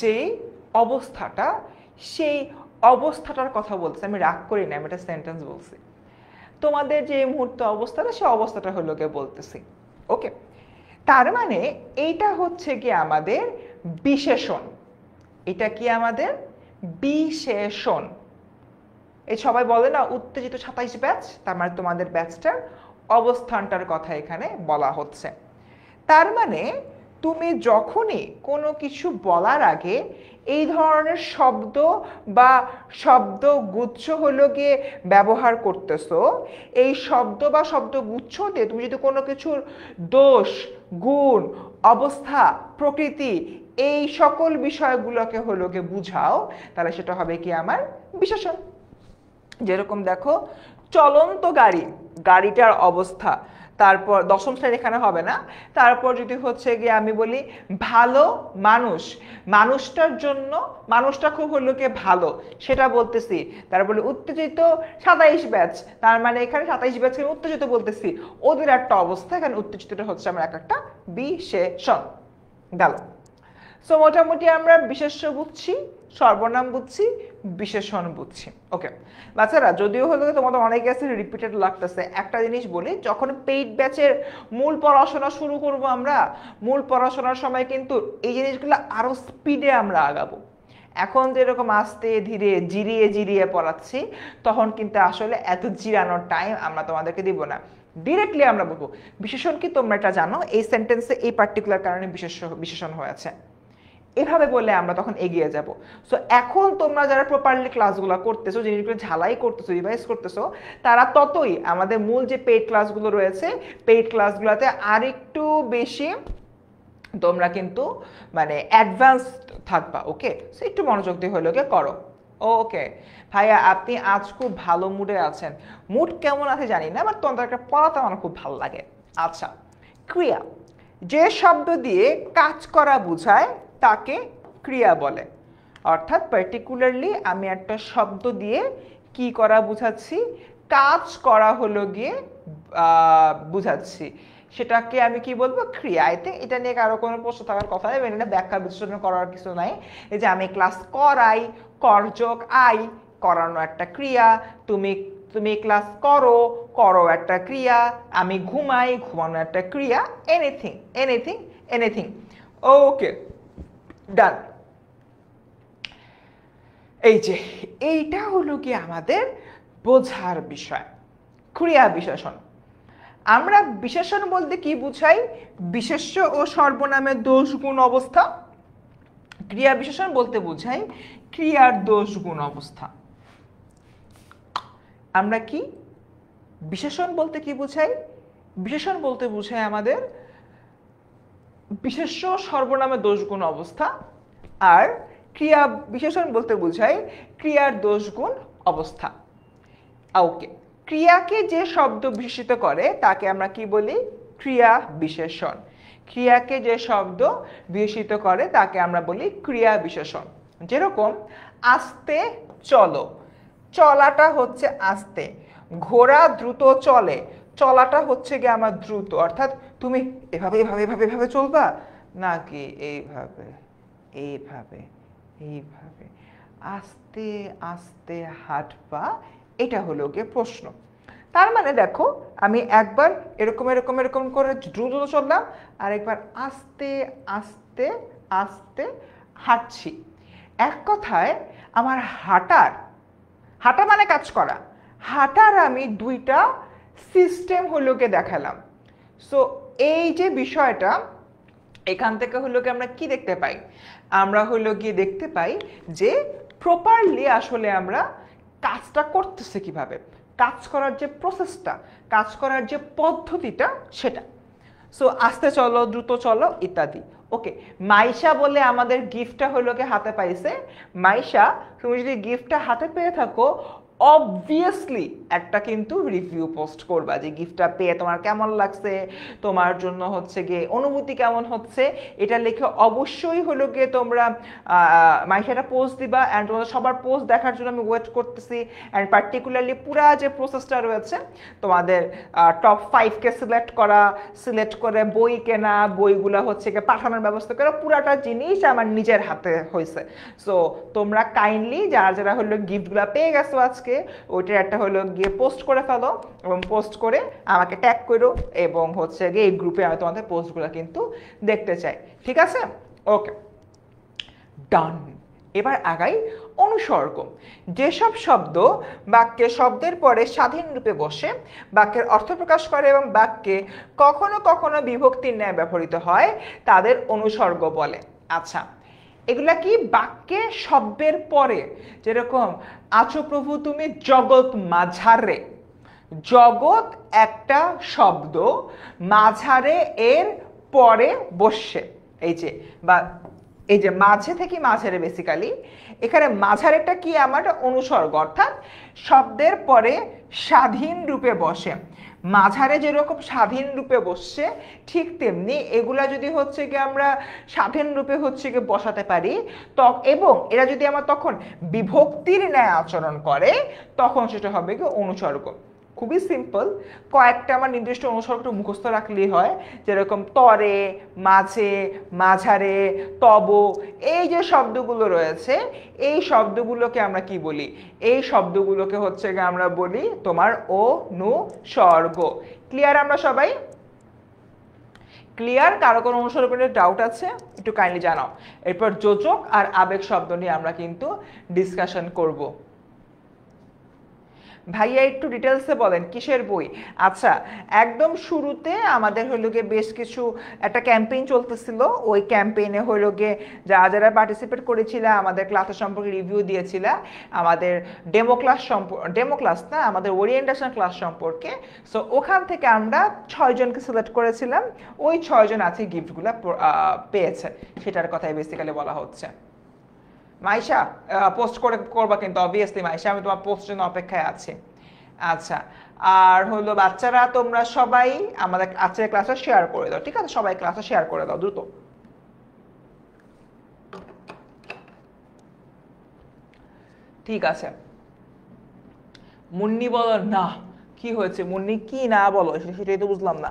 Speaker 1: যে অবস্থাটা, সেই অবস্থাটার কথা বলছি। আমি রাগ করি না, আমি একটা সেন্টেন্স বলছি। তোমাদের যে মুহূর্তে অবস্থাটা, সে অবস্থাটা হলো গিয়ে বলতেছি, ওকে? তার মানে এইটা হচ্ছে কি আমাদের বিশেষণ। এটা কি আমাদের বিশেষণ। এই সবাই বলে না উত্তেজিত 27 ব্যাচ, তার মানে তোমাদের ব্যাচটার অবস্থানটার কথা এখানে বলা হচ্ছে। তার মানে তুমি যখনই কোনো কিছু বলার আগে এই ধরনের শব্দ বা শব্দগুচ্ছ হলো গিয়ে ব্যবহার করতেছো, এই শব্দ বা শব্দগুচ্ছ দিয়ে তুমি যদি কোনো কিছুর দোষ, গুণ, অবস্থা, প্রকৃতি এই সকল বিষয়গুলোকে হলো গিয়ে বুঝাও, তাহলে সেটা হবে কি আমার বিশেষণ। যেরকম দেখো, চলন্ত গাড়ি, গাড়িটার অবস্থা, তারপর দশম শ্রেণী এখানে হবে না, তারপর যদি হচ্ছে গিয়ে আমি বলি ভালো মানুষ, মানুষটার জন্য মানুষটা খুব হলো গিয়ে ভালো সেটা বলতেছি। তারপরে উত্তেজিত 27 ব্যাচ, তার মানে এখানে 27 ব্যাচকে উত্তেজিত বলতেছি, ওদের একটা অবস্থা, এখানে উত্তেজিতটা হচ্ছে আমার একটা বিশেষণ। গেল। সো মোটামুটি আমরা বিশেষ্য বুঝছি, সর্বনাম বুঝছি, বিশেষণ বুঝছি। ওকে বাচ্চারা, যদিও হলো তোমাদের অনেক কাছে রিপিটেড লাগতেছে, একটা জিনিস বলি, যখন পেইড ব্যাচের মূল পড়াশোনা শুরু করব আমরা, মূল পড়াশোনার সময় কিন্তু এই জিনিসগুলো আরো স্পিডে আমরা আগাবো। এখন যেরকম আস্তে ধীরে জিরিয়ে জিরিয়ে পড়াচ্ছি, তখন কিন্তু আসলে এত জিরানোর টাইম আমরা তোমাদেরকে দিব না, ডিরেক্টলি আমরা বলবো বিশেষণ কি তোমরা এটা জানো, এই সেন্টেন্সে এই পার্টিকুলার কারণে বিশেষণ হয়েছে, এভাবে বলে আমরা তখন এগিয়ে যাব। সো এখন তোমরা যারা প্রপারলি ক্লাসগুলো করতেছো, জিনিসগুলো ঝালাই করতেছো, রিভাইজ করতেছো, তারা ততই আমাদের মূল যে পেইড ক্লাসগুলো রয়েছে, পেইড ক্লাসগুলোতে আরেকটু বেশি তোমরা কিন্তু মানে অ্যাডভান্স থাকবা। ওকে, সো একটু মনোযোগ দিয়ে হলো গিয়ে করো। ওকে ভাইয়া, আপনি আজ খুব ভালো মুডে আছেন। মুড কেমন আছে জানি না, বাট তোমাদের একটা পড়াতে আমার খুব ভালো লাগে। আচ্ছা, ক্রিয়া, যে শব্দ দিয়ে কাজ করা বোঝায় তাকে ক্রিয়া বলে। অর্থাৎ পার্টিকুলারলি আমি একটা শব্দ দিয়ে কি করা বুঝাচ্ছি, কাজ করা হলো গিয়ে বুঝাচ্ছি, সেটাকে আমি কি বলবো, ক্রিয়া। আই থিঙ্ক এটা নিয়ে কারো কোনো প্রশ্ন থাকার কথা নেই, এটা ব্যাখ্যা বিশ্লেষণ করার কিছু নাই। এই যে আমি ক্লাস করাই, করযোগ আই, করানো একটা ক্রিয়া, তুমি ক্লাস করো, করো একটা ক্রিয়া, আমি ঘুমাই, ঘুমানো একটা ক্রিয়া, এনিথিং এনিথিং এনিথিং। ওকে ডান। এই যে এইটা হলো কি আমাদের বোঝার বিষয়, ক্রিয়া বিশেষণ। আমরা বিশেষণ বলতে কি বুঝাই, বিশেষ্য ও সর্বনামের দোষ গুণ অবস্থা। ক্রিয়া বিশেষণ বলতে বুঝাই ক্রিয়ার দোষ গুণ অবস্থা। আমরা কি বিশেষণ বলতে কি বুঝাই, বিশেষণ বলতে বুঝাই আমাদের বিশেষ্য সর্বনামের দোষ গুণ অবস্থা, আর ক্রিয়া বিশেষণ বলতে বুঝাই ক্রিয়ার দোষ গুণ অবস্থা। ওকে, ক্রিয়াকে যে শব্দ বিশেষিত করে তাকে আমরা কি বলি, ক্রিয়া বিশেষণ। ক্রিয়াকে যে শব্দ বিশেষিত করে তাকে আমরা বলি ক্রিয়া বিশেষণ। যেরকম আস্তে চলো, চলাটা হচ্ছে আস্তে, ঘোড়া দ্রুত চলে, চলাটা হচ্ছে গিয়ে আমার দ্রুত। অর্থাৎ তুমি এভাবে এভাবে এভাবে এভাবে চলবা নাকি এইভাবে এইভাবে এইভাবে আস্তে আস্তে হাঁটবা, এটা হলো গিয়ে প্রশ্ন। তার মানে দেখো, আমি একবার এরকম এরকম এরকম করে দ্রুত চললাম, আর একবার আস্তে আস্তে আস্তে হাঁটছি। এক কথায় আমার হাঁটা মানে কাজ করা, হাঁটার আমি দুইটা সিস্টেম হলো গিয়ে দেখালাম। সো এই যে বিষয়টা, এখান থেকে হলো গিয়ে আমরা কি দেখতে পাই, আমরা হলো গিয়ে দেখতে পাই যে প্রপারলি আসলে আমরা কাজটা করতেছে কিভাবে, কাজ করার যে প্রসেসটা, কাজ করার যে পদ্ধতিটা সেটা। সো আস্তে চলো, দ্রুত চলো ইত্যাদি। ওকে, মাইশা বলে আমাদের গিফটটা হলো গিয়ে হাতে পাইছে। মাইশা, তুমি যদি গিফটটা হাতে পেয়ে থাকো, অবভিয়াসলি একটা কিন্তু রিভিউ পোস্ট করবা যে গিফটটা পেয়ে তোমার কেমন লাগছে, তোমার জন্য হচ্ছে গিয়ে অনুভূতি কেমন হচ্ছে, এটা লিখে অবশ্যই হলো গিয়ে তোমরা মাইশাটা পোস্ট দিবা। অ্যান্ড তোমাদের সবার পোস্ট দেখার জন্য আমি ওয়েট করতেছি। অ্যান্ড পার্টিকুলারলি পুরা যে প্রসেসটা রয়েছে, তোমাদের টপ 5কে সিলেক্ট করে বই কেনা, বইগুলো হচ্ছে গিয়ে পাঠানোর ব্যবস্থা করা, পুরাটা জিনিস আমার নিজের হাতে হয়েছে। সো তোমরা কাইন্ডলি যারা যারা হলো গিফটগুলো পেয়ে গেছো আজকে, ওইটার একটা হলো গিয়ে পোস্ট করে ফেলো, এবং পোস্ট করে আমাকে ট্যাগ করো, এবং হচ্ছে গিয়ে এই গ্রুপে আমি তোমাদের পোস্টগুলো কিন্তু দেখতে চাই। ঠিক আছে? ওকে ডান। এবার আগাই অনুসর্গ যেসব শব্দ বাক্যে শব্দের পরে স্বাধীন রূপে বসে বাক্যের অর্থ প্রকাশ করে এবং বাক্যে কখনো কখনো বিভক্তির ন্যায় ব্যবহৃত হয় তাদের অনুসর্গ বলে। আচ্ছা, এগুলা কি বাক্যে শব্দের পরে, যেরকম আছো প্রভু তুমি জগৎ মাঝারে, জগৎ একটা শব্দ, মাঝারে এর পরে বসছে, এই যে বা এই যে মাঝে থেকে মাঝারে, বেসিক্যালি এখানে মাঝারেটা কি আমার অনুসর্গ, অর্থাৎ শব্দের পরে স্বাধীন রূপে বসে। মাঝারে যেরকম স্বাধীন রূপে বসছে ঠিক তেমনি এগুলা যদি হচ্ছে কি আমরা স্বাধীন রূপে হচ্ছে কি বসাতে পারি এবং এরা যদি আমার তখন বিভক্তির ন্যায় আচরণ করে তখন সেটা হবে কি অনুসর্গ। খুবই সিম্পল, কয়েকটা আমার নির্দিষ্ট অনুসর্গটা মুখস্থ রাখলেই হয়, যেরকম তরে, মাঝে, মাঝারে, তব, এই যে শব্দগুলো রয়েছে এই শব্দগুলোকে আমরা কি বলি, এই শব্দগুলোকে হচ্ছে গিয়ে আমরা বলি তোমার অনুসর্গ। ক্লিয়ার? আমরা সবাই ক্লিয়ার? কারো কোনো অনুসর্গ নিয়ে ডাউট আছে একটু কাইন্ডলি জানাও। এরপর যোজক আর আবেগ শব্দ নিয়ে আমরা কিন্তু ডিসকাশন করব। ভাইয়া একটু ডিটেলসে বলেন কিসের বই? আচ্ছা, একদম শুরুতে আমাদের হইল গিয়ে বেশ কিছু একটা ক্যাম্পেইন চলতেছিল, ওই ক্যাম্পেইনে হইল গিয়ে যারা পার্টিসিপেট করেছিল আমাদের ক্লাসের সম্পর্কে রিভিউ দিয়েছিল, আমাদের ডেমো ক্লাস না, আমাদের ওরিয়েন্টেশন ক্লাস সম্পর্কে। সো ওখান থেকে আমরা 6 জনকে সিলেক্ট করেছিলাম, ওই 6 জন আছে গিফটগুলো পেয়েছে, সেটার কথাই বেসিক্যালি বলা হচ্ছে। মাইশা পোস্ট করবা কিন্তু অবভিয়াসলি মাইশা, আমি তোমার পোস্টের জন্য অপেক্ষায় আছি। আচ্ছা, আর হলো বাচ্চারা তোমরা সবাই আমাদের আজকের ক্লাসে শেয়ার করে দাও, ঠিক আছে? সবাই ক্লাসে শেয়ার করে দাও দ্রুত। ঠিক আছে, মুন্নি বলো না, কি হয়েছে মুন্নি? কি না বলো সেটাই তো বুঝলাম না।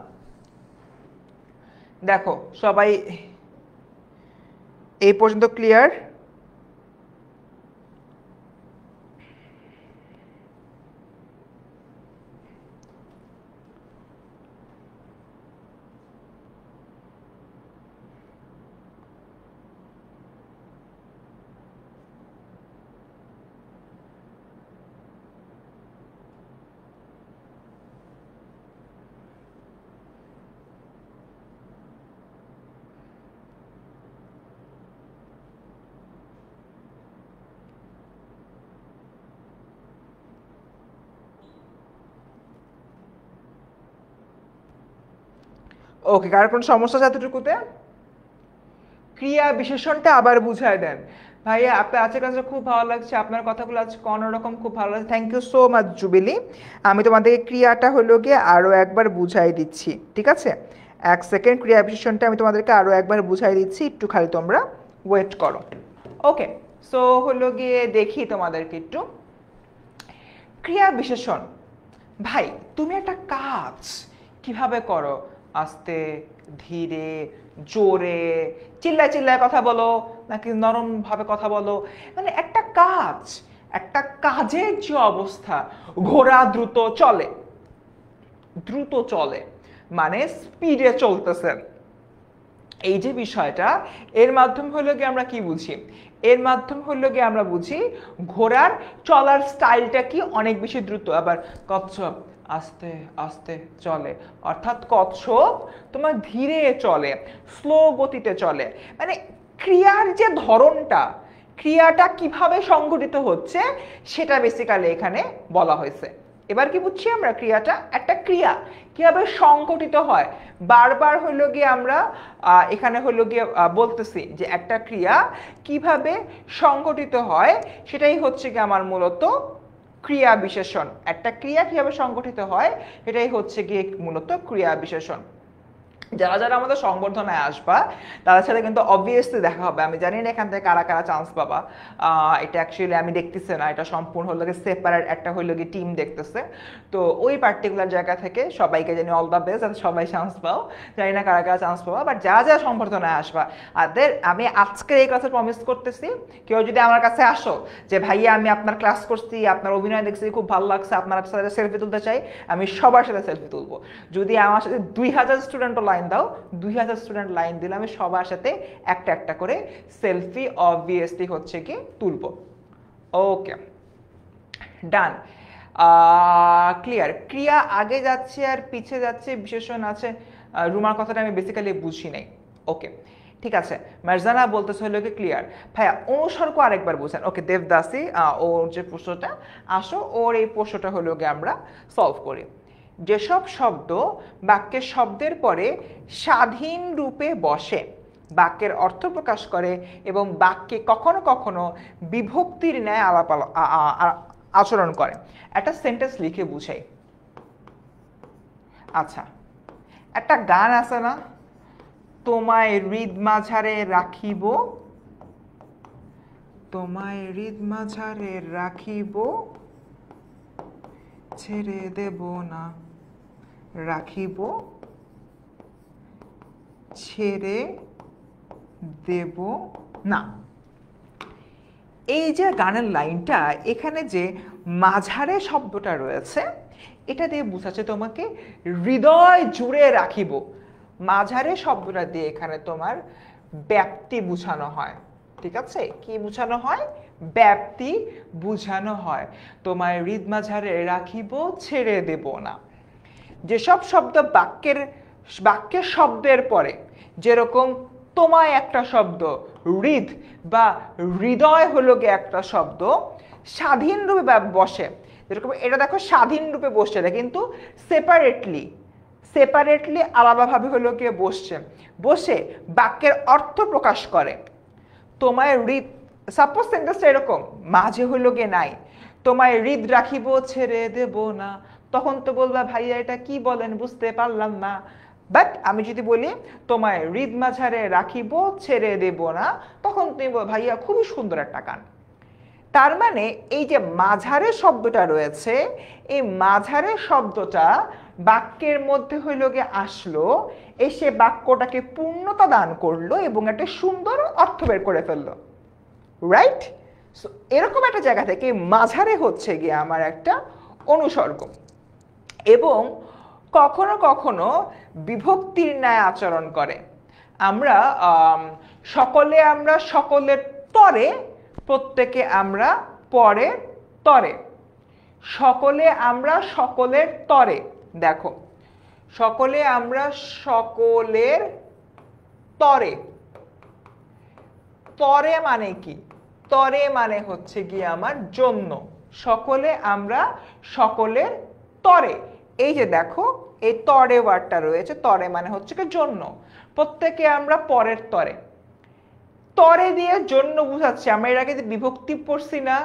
Speaker 1: দেখো সবাই এই পর্যন্ত ক্লিয়ার? ওকে, কার কোনো সমস্যা আছে এতটুকুতে? ক্রিয়া বিশেষণটা আবার বুঝায় দেন। ভাইয়া আপনার আজকের কাছে খুব ভালো লাগছে, আপনার কথাগুলো আজকে অন্যরকম খুব ভালো লাগছে, thank you so much Jubilee. আমি তোমাদেরকে ক্রিয়াটা হলো গিয়ে আরও একবার বুঝাই দিচ্ছি, ঠিক আছে? 1 সেকেন্ড, ক্রিয়া বিশেষণটা আমি তোমাদেরকে আরও একবার বুঝাই দিচ্ছি, একটু খালি তোমরা ওয়েট করো। ওকে, সো হলো গিয়ে দেখি তোমাদেরকে একটু ক্রিয়া বিশেষণ। ভাই তুমি একটা কাজ কিভাবে করো? আস্তে, ধীরে, জোরে, চিল্লায় চিল্লায় কথা বলো নাকি নরম ভাবে কথা বলো? মানে একটা কাজ, একটা কাজের যে অবস্থা, ঘোড়া দ্রুত চলে, দ্রুত চলে মানে স্পিডে চলতেছে, এই যে বিষয়টা, এর মাধ্যমে হলো গিয়ে আমরা কি বুঝি? এর মাধ্যমে হলো গিয়ে আমরা বুঝি ঘোড়ার চলার স্টাইলটা কি অনেক বেশি দ্রুত। আবার কচ্ছপ আস্তে আস্তে চলে, অর্থাৎ কচ্ছপ তোমার ধীরে চলে, স্লো গতিতে চলে। মানে ক্রিয়ার যে ধরনটা, ক্রিয়াটা কিভাবে সংঘটিত হচ্ছে সেটা বেসিক্যালি এখানে বলা হয়েছে। এবার কি বুঝছি আমরা? ক্রিয়াটা একটা ক্রিয়া কিভাবে সংঘটিত হয়, বারবার হইলো গিয়ে আমরা এখানে হইলো গিয়ে বলতেছি যে একটা ক্রিয়া কিভাবে সংঘটিত হয়, সেটাই হচ্ছে কি আমার মূলত ক্রিয়া বিশেষণ। একটা ক্রিয়া কিভাবে সংঘটিত হয় এটাই হচ্ছে গিয়ে মূলত ক্রিয়া বিশেষণ। যারা যারা আমাদের সংবর্ধনায় আসবা তাদের সাথে কিন্তু অবভিয়াসলি দেখা হবে। আমি জানি না এখান থেকে কারা কারা চান্স পাবা, এটা অ্যাকচুয়ালি আমি দেখতেছি না, এটা সম্পূর্ণ হলো গিয়ে সেপারেট একটা হইলো গিয়ে টিম দেখতেছে। তো ওই পার্টিকুলার জায়গা থেকে সবাইকে জানি অল দ্য বেস্ট, সবাই চান্স পাও। জানি না কারা কারা চান্স পাবা, বাট যারা যারা সংবর্ধনায় আসবা আমি আজকে এই ক্লাসে প্রমিস করতেছি, কেউ যদি আমার কাছে আসো যে ভাইয়া আমি আপনার ক্লাস করছি, আপনার অভিনয় দেখছি, খুব ভালো লাগছে, আপনার সাথে সেলফি তুলতে চাই, আমি সবার সাথে সেলফি তুলবো। যদি আমার সাথে 2000 স্টুডেন্টও লাইন দাও, 2000 স্টুডেন্ট লাইন দিলে আমি সবার সাথে একটা একটা করে সেলফি অবভিয়াসলি হচ্ছে কি তুলবো। ওকে, ডান, ক্লিয়ার। ক্রিয়া আগে যাচ্ছে আর পিছে যাচ্ছে, বিশেষণ আছে। রুমার কথাটা আমি বেসিক্যালি বুঝি নাই। ওকে, ঠিক আছে। মারজানা বলতেছে হলো কি ক্লিয়ার। ভাইয়া অনুসর্গ আরেকবার বুঝেন। ওকে, দেবদাসী ওর যে প্রশ্নটা, আসো ওর এই প্রশ্নটা হলো গিয়ে আমরা সলভ করি। যেসব শব্দ বাক্যের শব্দের পরে স্বাধীন রূপে বসে, বাক্যের অর্থ প্রকাশ করে এবং বাক্যে কখনো কখনো বিভক্তির ন্যায় আচরণ করে, একটা সেন্টেন্স লিখে বুঝাই। আচ্ছা, একটা গান আছে না, তোমায় হৃদ মাঝারে রাখিব, তোমায় হৃদ মাঝারে রাখিব, ছেড়ে দেব না, রাখিব ছেড়ে দেব না। এই যে গানের লাইনটা, এখানে যে মাঝারে শব্দটা রয়েছে, এটা দিয়ে বোঝাচ্ছে তোমাকে হৃদয় জুড়ে রাখিব। মাঝারে শব্দটা দিয়ে এখানে তোমার ব্যাপ্তি বুঝানো হয়। ঠিক আছে, কি বুঝানো হয়? ব্যাপ্তি বুঝানো হয়। তোমায় হৃদ মাঝারে রাখিব, ছেড়ে দেব না। যেসব শব্দ বাক্যের শব্দের পরে, যেরকম তোমায় একটা শব্দ, হৃদ বা হৃদয় হলো গিয়ে একটা শব্দ, স্বাধীন রূপে বসে, যেরকম এটা দেখো স্বাধীন রূপে বসছে না, কিন্তু সেপারেটলি আলাদাভাবে হলো গিয়ে বসছে, বসে বাক্যের অর্থ প্রকাশ করে। তোমায় হৃদ, সাপোজ সেন্টেন্সটা এরকম, মাঝে হলো গিয়ে নাই, তোমায় হৃদ রাখিব, ছেড়ে দেব না, তখন তো বলবা ভাইয়া এটা কি বলেন, বুঝতে পারলাম না। বাট আমি যদি বলি তোমায় হৃদ মাঝারে রাখিব, ছেড়ে দেব না, তখন তুমি ভাইয়া খুবই সুন্দর একটা গান। তার মানে এই যে মাঝারে শব্দটা রয়েছে, এই মাঝারে শব্দটা বাক্যের মধ্যে হইল গিয়ে আসলো, এসে বাক্যটাকে পূর্ণতা দান করলো এবং একটা সুন্দর অর্থ বের করে ফেললো। রাইট? সো এরকম একটা জায়গা থেকে মাঝারে হচ্ছে গিয়ে আমার একটা অনুসর্গ, এবং কখনো কখনো বিভক্তির ন্যায় আচরণ করে। আমরা সকলের তরে, প্রত্যেকে আমরা পরের তরে, সকলের তরে। দেখো, সকলে আমরা সকলের তরে, তরে মানে কি? তরে মানে হচ্ছে গিয়ে আমার জন্য। সকলে আমরা সকলের তরে, এই যে দেখো এই তরে ওয়ার্ডটা রয়েছে, তরে মানে হচ্ছে কি জন্য। প্রত্যেকে আমরা পরের তরে, তরে দিয়ে জন্য বুঝাচ্ছে। আমরা এর আগে যে বিভক্তি পড়ছি না,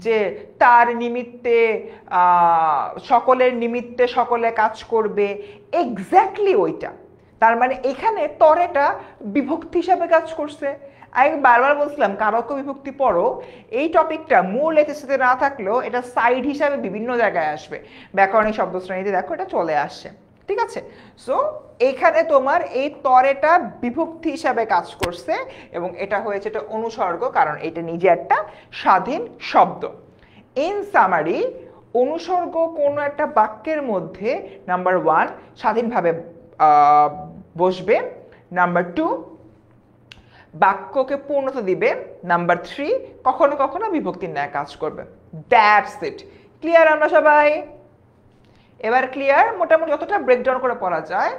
Speaker 1: যে তার নিমিত্তে, সকলের নিমিত্তে সকলে কাজ করবে, এক্স্যাক্টলি ওইটা। তার মানে এখানে তরেটা বিভক্তি হিসাবে কাজ করছে। আমি বারবার বলছিলাম কারক বিভক্তি পড়ো, এই টপিকটা মূল এসএসসিতে না থাকলেও এটা সাইড হিসাবে বিভিন্ন জায়গায় আসবে। ব্যাকরণিক শব্দ শ্রেণীতে দেখো এটা চলে আসছে। ঠিক আছে, সো এখানে তোমার এই তরেটা বিভক্তি হিসাবে কাজ করছে এবং এটা হয়েছে এটা অনুসর্গ, কারণ এটা নিজে একটা স্বাধীন শব্দ। ইন সামারি, অনুসর্গ কোনো একটা বাক্যের মধ্যে নাম্বার 1 স্বাধীনভাবে বসবে, নাম্বার 2 বাক্যকে পূর্ণতা দিবে, নাম্বার 3 কখনো কখনো বিভক্তির ন্যায় কাজ করবে। That's it. ক্লিয়ার আমরা সবাই? এবার ক্লিয়ার? মোটামুটি যতটা ব্রেকডাউন করে পড়া যায়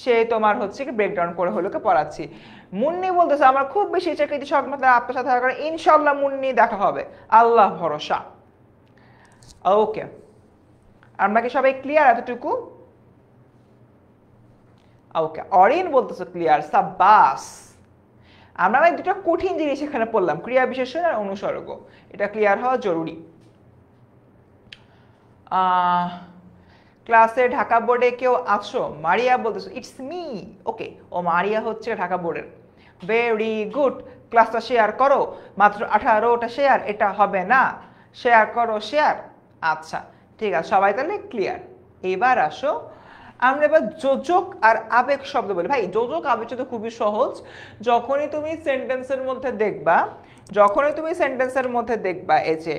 Speaker 1: সে তোমার হচ্ছে কি ব্রেকডাউন করে হলোকে পড়াচ্ছি। মুন্নি বলতেছে আমার খুব বেশি ইচ্ছা কৃতি সহমত আপনার সাথে দেখা করে, ইনশাল্লাহ মুন্নি দেখা হবে, আল্লাহ ভরসা। ওকে, আমরা কি সবাই ক্লিয়ার এতটুকু? ওকে, অরিন বলতেছে ক্লিয়ার, সাব্বাস। আমরা দুটো কঠিন জিনিস এখানে পড়লাম, ক্রিয়া বিশেষণ আর অনুসর্গ, এটা ক্লিয়ার হওয়া জরুরি। ক্লাসে ঢাকা বোর্ডে কেউ আছো? মারিয়া বলতেছো ইটস মি। ওকে, ও মারিয়া হচ্ছে ঢাকা বোর্ডের। ভেরি গুড, ক্লাসটা শেয়ার করো, মাত্র 18টা শেয়ার, এটা হবে না, শেয়ার করো শেয়ার। আচ্ছা ঠিক আছে, সবাই তাহলে ক্লিয়ার। এবার আসো আমরা এবার যোজক আর আবেগ শব্দ বলি। ভাই যোজক আবেগ তো খুবই সহজ। যখনই তুমি সেন্টেন্সের মধ্যে দেখবা এই যে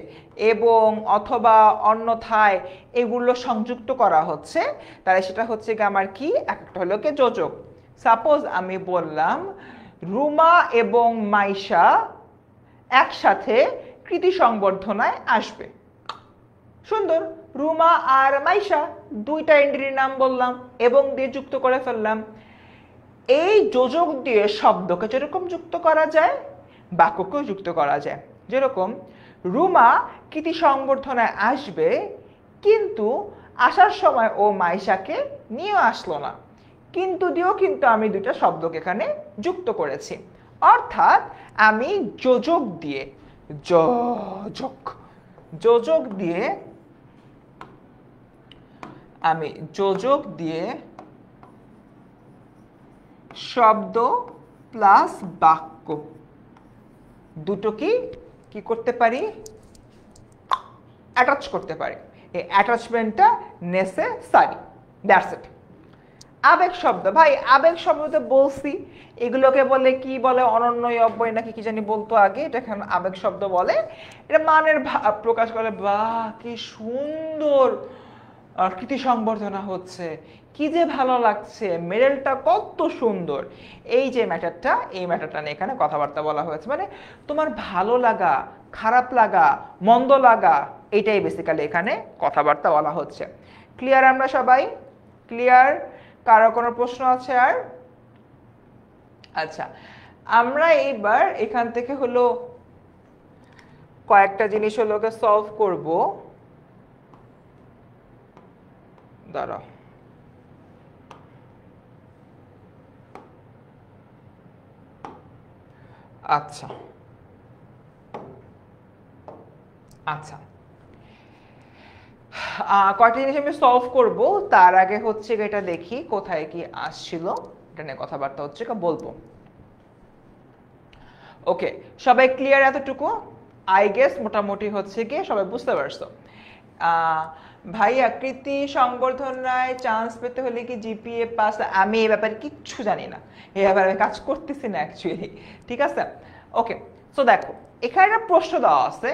Speaker 1: এবং, অথবা, অন্যথায় এগুলো সংযুক্ত করা হচ্ছে, তাহলে সেটা হচ্ছে কি আমার কি একটা হলো কি যোজক। সাপোজ আমি বললাম রুমা এবং মাইশা একসাথে কৃতি সংবর্ধনায় আসবে। সুন্দর, রুমা আর মাইশা দুইটা এন্ট্রির নাম বললাম এবং দিয়ে যুক্ত করে ফেললাম। এই যোজক দিয়ে শব্দকে যেরকম যুক্ত করা যায় বাক্যকেও যুক্ত করা যায়। যেরকম রুমা কৃতি সংবর্ধনায় আসবে, কিন্তু আসার সময় ও মাইশাকে নিয়ে আসলো না। কিন্তু দিয়েও কিন্তু আমি দুইটা শব্দকে এখানে যুক্ত করেছি। অর্থাৎ আমি যোজক দিয়ে যোজক দিয়ে শব্দ প্লাস বাক্য দুটো কি করতে পারি, অ্যাটাচ করতে পারি। এই অ্যাটাচমেন্টটা নেসেসারি, দ্যাটস ইট। আবেগ শব্দ, ভাই আবেগ শব্দতে বলছি এগুলোকে বলে কি বলে, অনন্যই অব্যয় নাকি কি জানি বলতো আগে, এটা এখন আবেগ শব্দ বলে। এটা মানের ভাব প্রকাশ করে, বাহ কি সুন্দর কৃতি সংবর্ধনা হচ্ছে, কি যে ভালো লাগছে, মেডেলটা কত সুন্দর, এই যে ম্যাটারটা, এই ম্যাটারটা নিয়ে এখানে কথাবার্তা বলা হয়েছে। মানে তোমার ভালো লাগা, খারাপ লাগা, মন্দ লাগা, এটাই বেসিক্যালি এখানে কথাবার্তা বলা হচ্ছে। ক্লিয়ার আমরা সবাই? ক্লিয়ার? কারো কোনো প্রশ্ন আছে আর? আচ্ছা, আমরা এইবার এখান থেকে হলো কয়েকটা জিনিস হলো সলভ করব। দাঁড়াও, আচ্ছা আচ্ছা, কয়েকটা জিনিস আমি সলভ করব। তার আগে হচ্ছে এটা দেখি কোথায় কি আসছিল, এটা নিয়ে কথাবার্তা হচ্ছে বলবো। ওকে, সবাই ক্লিয়ার এতটুকু? আই গেস মোটামুটি হচ্ছে গিয়ে সবাই বুঝতে পারছো। ভাইয়া কৃতি সংবর্ধনায় চান্স পেতে হলে কি জিপিএ পাস? আমি এই ব্যাপারে কিচ্ছু জানি না, এই ব্যাপারে আমি কাজ করতেছি না অ্যাকচুয়ালি, ঠিক আছে? ওকে, সো দেখো এখানে একটা প্রশ্ন দেওয়া আছে,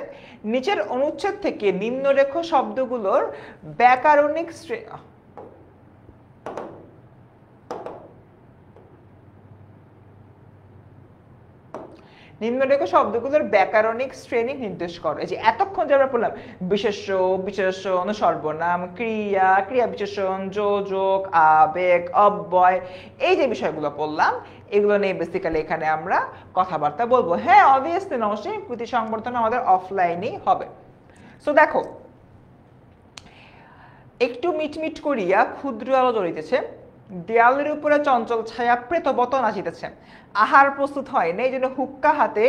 Speaker 1: নিচের অনুচ্ছেদ থেকে নিম্নরেখ শব্দগুলোর ব্যাকরণিক নিম্নরেখ শব্দগুলোর ব্যাকরণিক শ্রেণী নির্দেশ করো। এই যে এতক্ষণ যে আমরা বললাম বিশেষ্য, বিশেষণ, সর্বনাম, ক্রিয়া, ক্রিয়া বিশেষণ, যোজক, আবেগ, অব্যয়, এই যে বিষয়গুলো বললাম এগুলো নিয়ে বেসিক্যালি এখানে আমরা কথাবার্তা বলবো। হ্যাঁ অবভিয়াসলি নবশ্রী কৃতি সংবর্ধনা আমাদের অফলাইনেই হবে। সো দেখো, একটু মিটমিট করিয়া ক্ষুদ্র আলো জ্বলিতেছে, দেয়ালের উপরে চঞ্চল ছায়া প্রেতবতন আসিতেছে, আহার প্রস্তুত হয় না, এই জন্য হুক্কা হাতে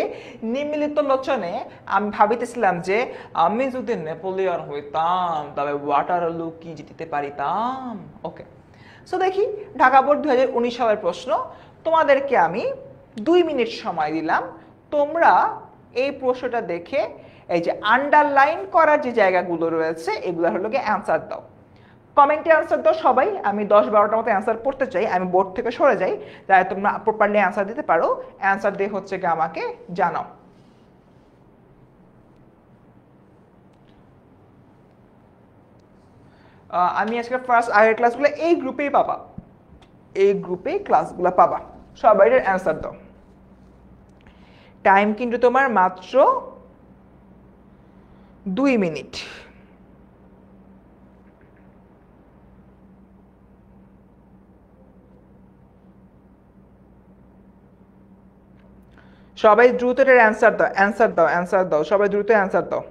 Speaker 1: নিমিলিত লোচনে আমি ভাবিতেছিলাম যে আমি যদি নেপোলিয়ন হইতাম তবে ওয়াটারলু কি জিতিতে পারিতাম। ওকে, সো দেখি ঢাকা বোর্ড 2019 সালের প্রশ্ন, তোমাদেরকে আমি 2 মিনিট সময় দিলাম, তোমরা এই প্রশ্নটা দেখে এই যে আন্ডারলাইন করার যে জায়গাগুলো রয়েছে এগুলো হলো গিয়ে অ্যান্সার দাও। কমেন্টে অ্যান্সার দাও সবাই, আমি 10-12টার মতো অ্যান্সার পড়তে চাই, আমি বোর্ড থেকে সরে যাই, তাই তোমরা প্রপারলি অ্যান্সার দিতে পারো। অ্যান্সার দিয়ে হচ্ছে কি আমাকে জানাও। আমি আজকে ফার্স্ট আগের ক্লাসগুলো এই গ্রুপেই পাবা, এই গ্রুপে ক্লাসগুলো পাবা, সবাই অ্যান্সার দাও। টাইম কিন্তু তোমার মাত্র 2 মিনিট। সবাই দ্রুত এটার অ্যান্সার দাও, অ্যান্সার দাও, অ্যান্সার দাও, সবাই দ্রুত অ্যান্সার দাও।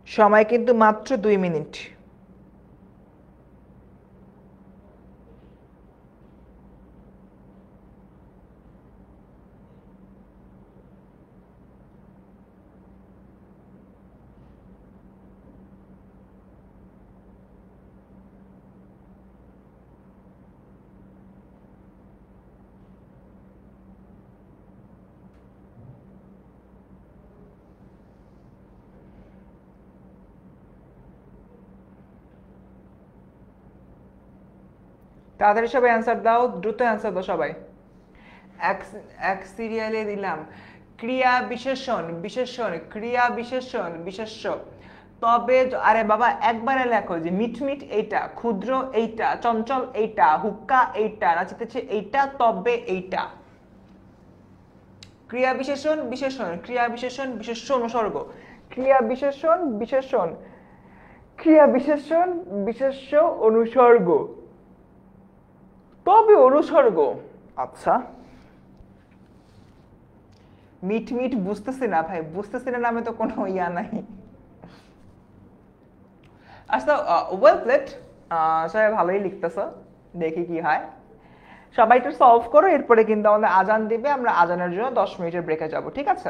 Speaker 1: সময় কিন্তু মাত্র 2 মিনিট। তাড়াতাড়ি সবাই অ্যান্সার দাও, দ্রুত অ্যান্সার দাও সবাই। এক সিরিয়ালে দিলাম ক্রিয়া বিশেষণ, বিশেষণ, ক্রিয়া বিশেষণ, বিশেষ্য। তবে আরে বাবা একবারে লেখো যে মিটমিট এইটা, ক্ষুদ্র এইটা, চঞ্চল এইটা, হুক্কা এইটা, নাচিতেছে এইটা, তবে এইটা। ক্রিয়া বিশেষণ, বিশেষণ, ক্রিয়া বিশেষণ, বিশেষ্য, অনুসর্গ, ক্রিয়া বিশেষণ, বিশেষণ, ক্রিয়া বিশেষণ, বিশেষ্য, অনুসর্গ, তবে অনুসর্গ। আচ্ছা মিট মিট বুঝতেছি না ভাই, বুঝতেছি না নামে তো কোনো ইয়া নাই। আচ্ছা ওয়েল প্লেড, সবাই ভালোই লিখতেছ, দেখি কি হয়। সবাই একটু সলভ করো, এরপরে কিন্তু আমাদের আজান দিবে, আমরা আজানের জন্য 10 মিনিটের ব্রেকে যাব, ঠিক আছে?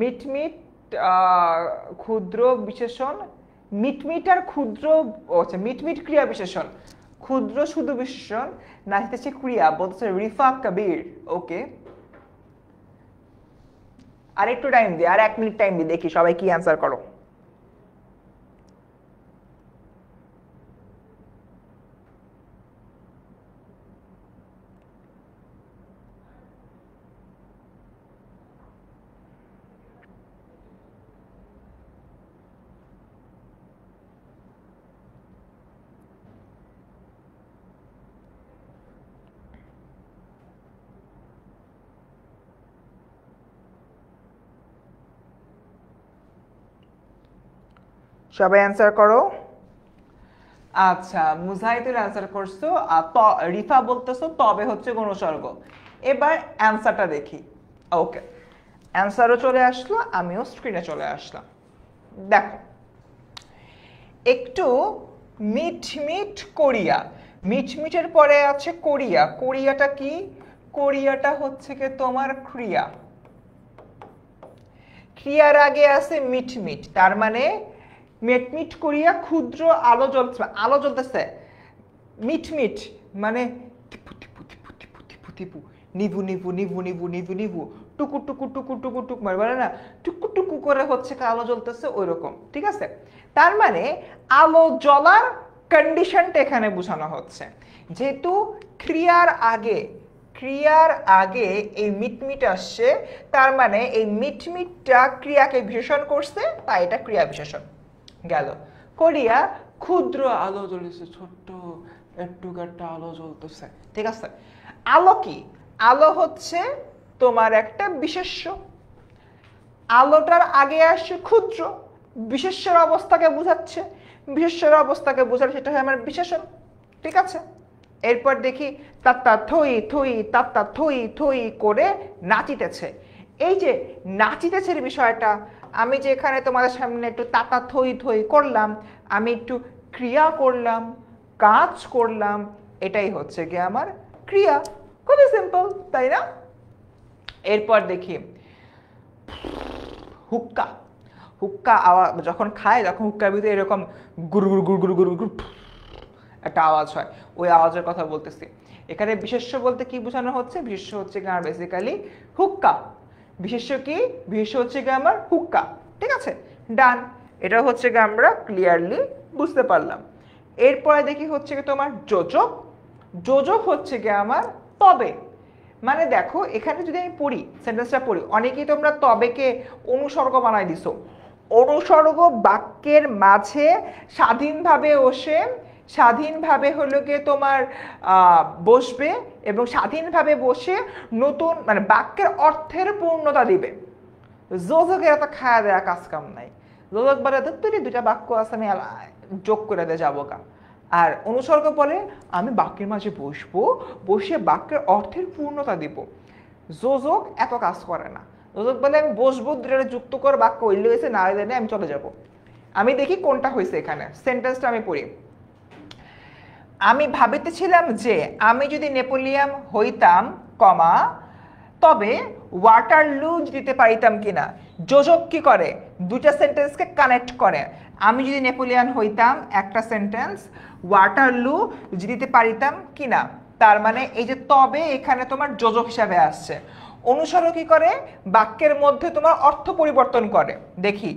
Speaker 1: মিটমিট ক্ষুদ্র বিশেষণ, মিটমিট আর ক্ষুদ্র, আচ্ছা মিটমিট ক্রিয়া বিশেষণ, ক্ষুদ্র শুধু বিশেষণ, নাচিতেছে ক্রিয়া, বলতেছে রিফা কবির। ওকে আর একটু টাইম দিই, আর 1 মিনিট টাইম দিই, দেখি সবাই কি অ্যান্সার করো। সবাই অ্যান্সার করো। আচ্ছা মুজাহিদুল অ্যান্সার করছো, আর রিফা বলতেছো তবে হচ্ছে অনুসর্গ। এবার অ্যান্সারটা দেখি। ওকে অ্যান্সারও চলে আসলো, আমিও স্ক্রিনে চলে আসলাম। দেখো একটু মিটমিট কোরিয়া, মিটমিটের পরে আছে কোরিয়া, কোরিয়াটা কি? কোরিয়াটা হচ্ছে কি তোমার ক্রিয়া, ক্রিয়ার আগে আছে মিটমিট, তার মানে মিটমিট করিয়া ক্ষুদ্র আলো জ্বলছে, আলো জ্বলতেছে, মিটমিট মানে টিপু টিপু টিপু টিপু টিপু টিপু, নিভু নিভু নিভু নিভু নিভু নিভু, টুকু টুকু টুকু টুকু টুক মানে বলে না টুকু টুকু করে হচ্ছে আলো জ্বলতেছে ওই রকম, ঠিক আছে? তার মানে আলো জ্বলার কন্ডিশনটা এখানে বোঝানো হচ্ছে। যেহেতু ক্রিয়ার আগে, ক্রিয়ার আগে এই মিটমিট আসছে, তার মানে এই মিটমিটটা ক্রিয়াকে বিশেষণ করছে, তাই এটা ক্রিয়া বিশেষণ গেল। কোরিয়া ক্ষুদ্র আলো জ্বলছে, ছোট্ট একটু একটা আলো জ্বলতেছে, ঠিক আছে? আলো কি? আলো হচ্ছে তোমার একটা বিশেষ্য, আলোটার আগে আসছে ক্ষুদ্র, বিশেষ্যের অবস্থাকে বোঝাচ্ছে, বিশেষ্যের অবস্থাকে বোঝালে সেটা হয় আমার বিশেষণ, ঠিক আছে? এরপর দেখি তাত্তা থই থই, তাত্তা থই থই করে নাচিতেছে। এই যে নাচিতেছের বিষয়টা, আমি যে এখানে তোমাদের সামনে একটু তাতা থই থই করলাম, আমি একটু ক্রিয়া করলাম, কাজ করলাম, এটাই হচ্ছে গিয়ে আমার ক্রিয়া। খুবই সিম্পল, তাই না? এরপর দেখি হুক্কা, হুক্কা আওয়াজ যখন খায়, যখন হুক্কার ভিতরে এরকম গুরু গুরু গুরু গুরু গুরু গুরু একটা আওয়াজ হয়, ওই আওয়াজের কথা বলতেছি। এখানে বিশেষ্য বলতে কি বোঝানো হচ্ছে? বিশেষ্য হচ্ছে গিয়ে আমার বেসিক্যালি হুক্কা। বিশেষ্য কি? বিশেষ্য হচ্ছে গিয়ে আমার হুক্কা, ঠিক আছে? ডান, এটা হচ্ছে গিয়ে আমরা ক্লিয়ারলি বুঝতে পারলাম। এরপরে দেখি হচ্ছে গিয়ে তোমার যোজক, যোজক হচ্ছে গিয়ে আমার তবে। মানে দেখো এখানে যদি আমি পড়ি, সেন্টেন্সটা পড়ি, অনেকেই তোমরা তবেকে অনুসর্গ বানাই দিছো। অনুসর্গ বাক্যের মাঝে স্বাধীনভাবে বসে, স্বাধীনভাবে হলো গিয়ে তোমার বসবে এবং স্বাধীনভাবে বসে নতুন মানে বাক্যের অর্থের পূর্ণতা দিবে। যোজকের এত খায়া দেয়া কাজ কাম নাই, যোজক বলে তুই দুটা বাক্য আছে আমি যোগ করে দিয়ে যাবো গা। আর অনুসর্গ বলে আমি বাক্যের মাঝে বসবো, বসে বাক্যের অর্থের পূর্ণতা দিব। যোজক এত কাজ করে না, যোজক বলে আমি বসবো, দুটো যুক্ত করে বাক্য হইলে হয়েছে, না হইলে আমি চলে যাব। আমি দেখি কোনটা হয়েছে এখানে, সেন্টেন্সটা আমি পড়ি। আমি ভাবিতেছিলাম যে আমি যদি নেপোলিয়ান হইতাম কমা তবে ওয়াটারলু দিতে পারিতাম কিনা। যোজক কি করে? দুটা সেন্টেন্সকে কানেক্ট করে। আমি যদি নেপোলিয়ান হইতাম একটা সেন্টেন্স, ওয়াটারলু জিতিতে পারিতাম কিনা, তার মানে এই যে তবে এখানে তোমার যোজক হিসাবে আসছে। অনুস্বরও কি করে, বাক্যের মধ্যে তোমার অর্থ পরিবর্তন করে। দেখি,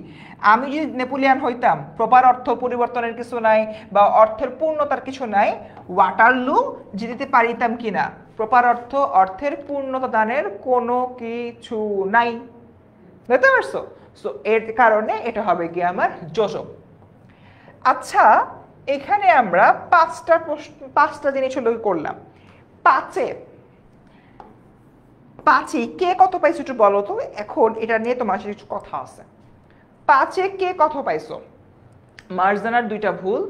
Speaker 1: আমি যদি নেপোলিয়ান হইতাম, প্রপার অর্থ পরিবর্তনের কিছু নাই বা অর্থের পূর্ণতার কিছু নাই, ওয়াটারলু জিততে পারিতাম কিনা? প্রপার অর্থ, অর্থের পূর্ণতা দানের কোনো কিছু নাই। বুঝতে পারছো? সো এর কারণে এটা হবে কি আমার যোজক। আচ্ছা, এখানে আমরা পাঁচটা জিনিস হলো করলাম। পাঁচে পাঁচে কে কত পাইছো একটু বলো তো। এখন এটা নিয়ে তোমার সাথে কিছু কথা আছে। পাঁচে কে কত পাইছো? মার্জানার দুইটা ভুল,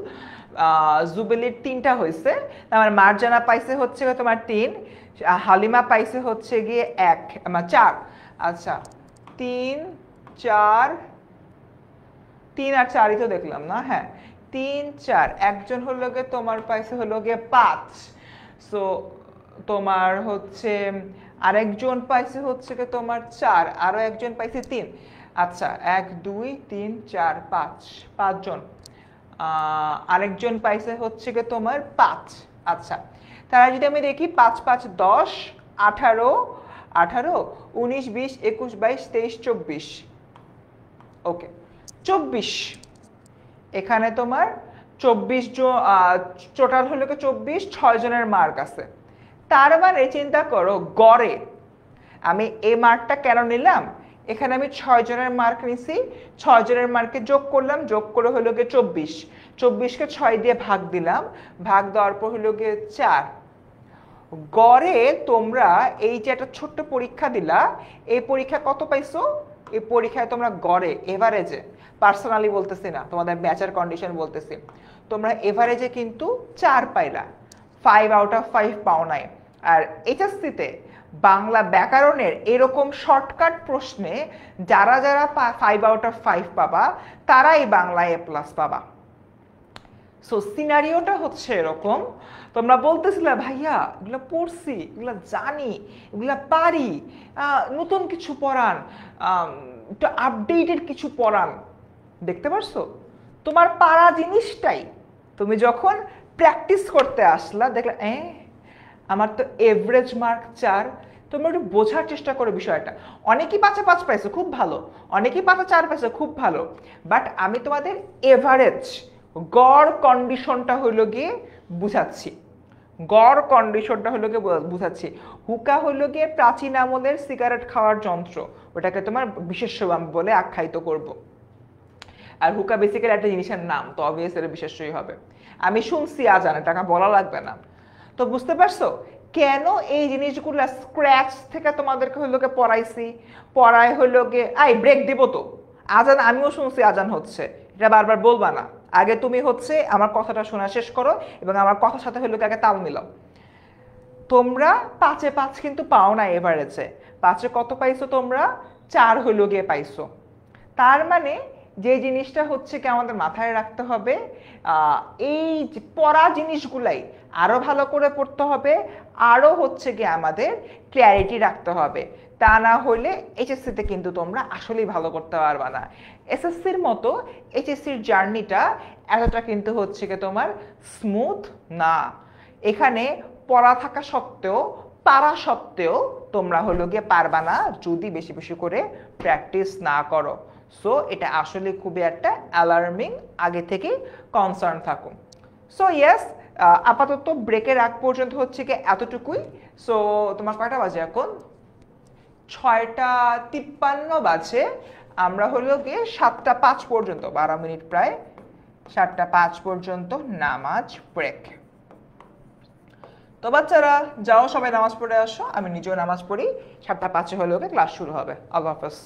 Speaker 1: জুবেলির তিনটা হয়েছে। আমার মার্জানা পাইছে হচ্ছে তোমার 3, হালিমা পাইছে হচ্ছে গিয়ে 1, আমার 4। আচ্ছা, 3 4, 3 আর 4ই তো দেখলাম না। হ্যাঁ, 3 4, একজন হলো গিয়ে তোমার পাইছে হলো গিয়ে 5। সো তোমার হচ্ছে আরেকজন পাইছে হচ্ছে গিয়ে তোমার 4, আরো একজন পাইছে 3। আচ্ছা, 1 2 3 4 5, 5 জন। আরেকজন পাইছে হচ্ছে গিয়ে তোমার 5। আচ্ছা, তারা যদি আমি দেখি 5 5 10, 18 18 19 20 21 22 23 24। ওকে, 24। এখানে তোমার 24 জন, টোটাল হলো 24, 6 জনের মার্ক আছে। তার মানে চিন্তা করো, গড়ে আমি এই মার্কটা কেন নিলাম, এখানে আমি 6 জনের মার্ক নিছি, 6 জনের মার্কে যোগ করলাম, যোগ করে হলো গিয়ে 24, 24কে 6 দিয়ে ভাগ দিলাম, ভাগ দেওয়ার পর হলো গিয়ে 4। গড়ে তোমরা এই যে একটা ছোট্ট পরীক্ষা দিলা, এই পরীক্ষা কত পাইছো? এই পরীক্ষায় তোমরা গড়ে এভারেজে, পার্সোনালি বলতেছি না, তোমাদের ব্যাচের কন্ডিশন বলতেছি, তোমরা এভারেজে কিন্তু 4 পাইলা, 5 আউট অফ 5 পাও নাই। আর এইচএসসিতে বাংলা ব্যাকরণের এরকম শর্টকাট প্রশ্নে যারা যারা 5 আউট অফ 5 পাবা, তারাই বাংলা A+ পাবা। সো সিনারিওটা হচ্ছে এরকম, তোমরা বলতেছিলে ভাইয়া এগুলো পড়ছি, এগুলো জানি, এগুলো পারি, নতুন কিছু পড়ান, একটু আপডেটেড কিছু পড়ান। দেখতে পারছো, তোমার পারা জিনিসটাই তুমি যখন প্র্যাকটিস করতে আসলা, দেখলে আমার তো এভারেজ মার্ক 4। তোমরা একটু বোঝার চেষ্টা করো বিষয়টা। অনেকেই 5 5 পাইছো, খুব ভালো। অনেকেই 5 4 পাইছো, খুব ভালো। বাট আমি তোমাদের এভারেজ গড় কন্ডিশনটা হইলো গিয়ে বুঝাচ্ছি, গড় কন্ডিশনটা হলো গিয়ে বুঝাচ্ছি। হুকা হলো গিয়ে প্রাচীন আমলের সিগারেট খাওয়ার যন্ত্র, ওটাকে তোমার বিশেষ্য বলে আখ্যায়িত করব। আর হুকা বেসিক্যালি একটা জিনিসের নাম, তো অবভিয়াসলি এটা বিশেষ্যই হবে। আমি শুনছি আজান, টাকা বলা লাগবে না। তো বুঝতে পারছো কেন এই জিনিসগুলো স্ক্র্যাচ থেকে তোমাদেরকে হলো গিয়ে পড়াইছি? পড়ায় হলো গিয়ে ব্রেক দিব তো, আজান আমিও শুনছি আজান হচ্ছে, এটা বারবার বলবা না। আগে তুমি হচ্ছে আমার কথাটা শোনা শেষ করো এবং আমার কথার সাথে হলো আগে তাল মিলাও। তোমরা 5 5 কিন্তু পাও না এভারেজে। 5 কত পাইছো তোমরা? 4 হলো গিয়ে পাইছো। তার মানে যে জিনিসটা হচ্ছে কি আমাদের মাথায় রাখতে হবে, এই যে পড়া জিনিসগুলাই আরো ভালো করে পড়তে হবে, আরো হচ্ছে কি আমাদের ক্ল্যারিটি রাখতে হবে। তা না হলে এইচএসসিতে কিন্তু তোমরা আসলেই ভালো করতে পারবা না। এসএসসির মতো এইচএসসির জার্নিটা এতটা কিন্তু হচ্ছে কি তোমার স্মুথ না। এখানে পড়া থাকা সত্ত্বেও, পারা সত্ত্বেও তোমরা হলো গিয়ে পারবা না যদি বেশি বেশি করে প্র্যাকটিস না করো। সো এটা আসলে খুবই একটা অ্যালার্মিং, আগে থেকে কনসার্ন থাকো। সো ইয়েস, আপাতত ব্রেকের আগ পর্যন্ত হচ্ছে কি এতটুকুই। সো তোমার কয়টা বাজে এখন? 6টা 53 বাজে। আমরা হলো গিয়ে 7টা 5 পর্যন্ত, 12 মিনিট প্রায়, 7টা 5 পর্যন্ত নামাজ ব্রেক। তো বাচ্চারা যাও, সবাই নামাজ পড়ে আসো, আমি নিজেও নামাজ পড়ি। 7টা 5 হলে ক্লাস শুরু হবে। আল্লাহ হাফেজ।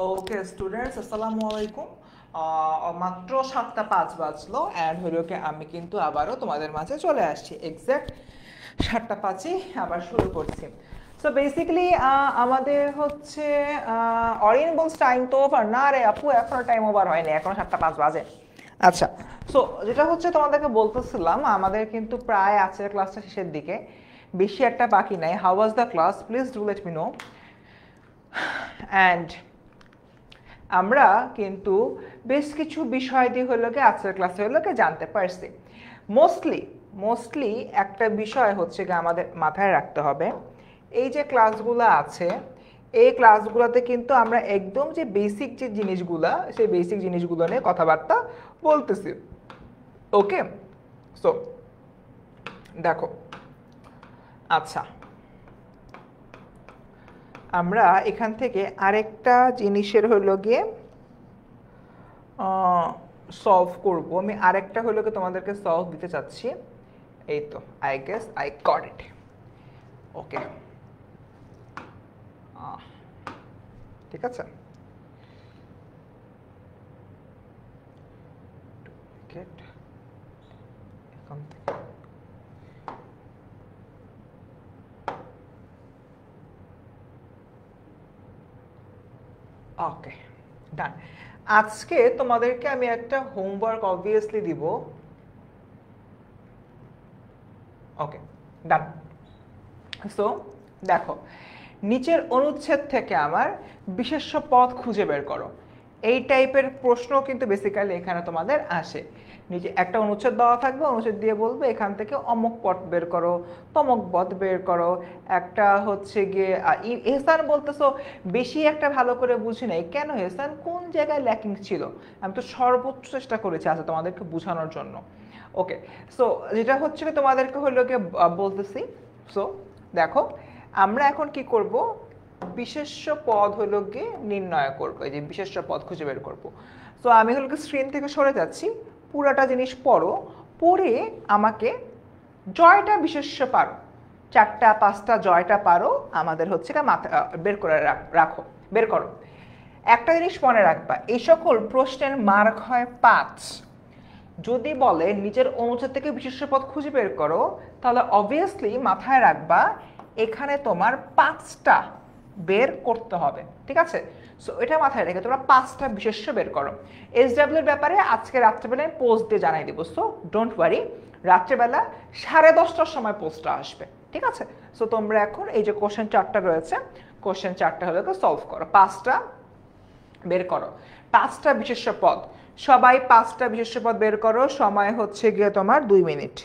Speaker 1: ওকে স্টুডেন্টস, আসসালামু আলাইকুম। মাত্র 7টা 5 বাজলো অ্যান্ড হলো কি আমি কিন্তু আবারও তোমাদের মাঝে চলে আসছি এক্স্যাক্ট 7টা 5-এ আবার শুরু করছি। সো বেসিক্যালি আমাদের হচ্ছে অরিন বলস টাইম তো ওভার না রে আপু, এখনো টাইম ওভার হয়নি, এখনো 7টা 5 বাজে। আচ্ছা, সো যেটা হচ্ছে তোমাদেরকে বলতেছিলাম, আমাদের কিন্তু প্রায় আজকের ক্লাসটা শেষের দিকে, বেশি একটা বাকি নাই। How was the class, please do let me no. And আমরা কিন্তু বেশ কিছু বিষয় দিয়ে হলো গিয়ে আজকের ক্লাসে হলো গিয়ে জানতে পারছি। মোস্টলি একটা বিষয় হচ্ছে গিয়ে আমাদের মাথায় রাখতে হবে, এই যে ক্লাসগুলো আছে এই ক্লাসগুলোতে কিন্তু আমরা একদম যে বেসিক যে জিনিসগুলা সেই বেসিক জিনিসগুলো নিয়ে কথাবার্তা বলতেছি। ওকে, সো দেখো, আচ্ছা আমরা এখান থেকে আরেকটা জিনিসের হলো গিয়ে সলভ করব। আমি আরেকটা হলো গিয়ে তোমাদেরকে সলভ দিতে চাচ্ছি। এই তো, I guess I got it. Okay, ঠিক আছে। এখান থেকে ওকে, ডান। আজকে তোমাদেরকে আমি একটা হোমওয়ার্ক অবভিয়াসলি দিব। ওকে, ডান। সো দেখো, নিচের অনুচ্ছেদ থেকে আমার বিশেষ্য পদ খুঁজে বের করো। এই টাইপের প্রশ্ন কিন্তু বেসিক্যালি এখানে তোমাদের আসে। নিচে একটা অনুচ্ছেদ দেওয়া থাকবে, অনুচ্ছেদ দিয়ে বলবে এখান থেকে অমুক পদ বের করো, তমক পদ বের করো। একটা হচ্ছে গিয়ে এহসান বলতেছো বেশি একটা ভালো করে বুঝি নাই, কেন এহসান, কোন জায়গায় ল্যাকিং ছিল? আমি তো সর্বোচ্চ চেষ্টা করেছি আচ্ছা তোমাদেরকে বোঝানোর জন্য। ওকে, সো যেটা হচ্ছে তোমাদেরকে হলো গিয়ে বলতেছি। সো দেখো, আমরা এখন কি করব, বিশেষ্য পদ হলো গিয়ে নির্ণয় করব, এই যে বিশেষ্য পদ খুঁজে বের করব। সো আমি হলো গিয়ে স্ক্রিন থেকে সরে যাচ্ছি, পুরাটা জিনিস পড়ো, পড়ে আমাকে জয়টা বিশেষ্য পারো, 4টা 5টা জয়টা পারো আমাদের হচ্ছে মাথা বের করে রাখো, বের করো। একটা জিনিস মনে রাখবা, এই সকল প্রশ্নের মার্ক হয় 5। যদি বলে নিচের অনুচ্ছেদ থেকে বিশেষ্য পদ খুঁজে বের করো, তাহলে অবভিয়াসলি মাথায় রাখবা এখানে তোমার 5টা বের করতে হবে, ঠিক আছে? সো এটা মাথায় রেখে তোমরা 5টা বিশেষ্য বের করো। SW এর ব্যাপারে আজকে রাত্রেবেলায় পোস্ট দিয়ে জানাই দিব, সো ডোন্ট ওয়ারি, রাত্রেবেলা 10:30টার সময় পোস্টটা আসবে, ঠিক আছে? সো তোমরা এখন এই যে কোশ্চেন 4টা রয়েছে, কোশ্চেন 4টা হলো সলভ করো, 5টা বের করো। 5টা বিশেষ্য পদ, সবাই 5টা বিশেষ্য পদ বের করো। সময় হচ্ছে গিয়ে তোমার 2 মিনিট।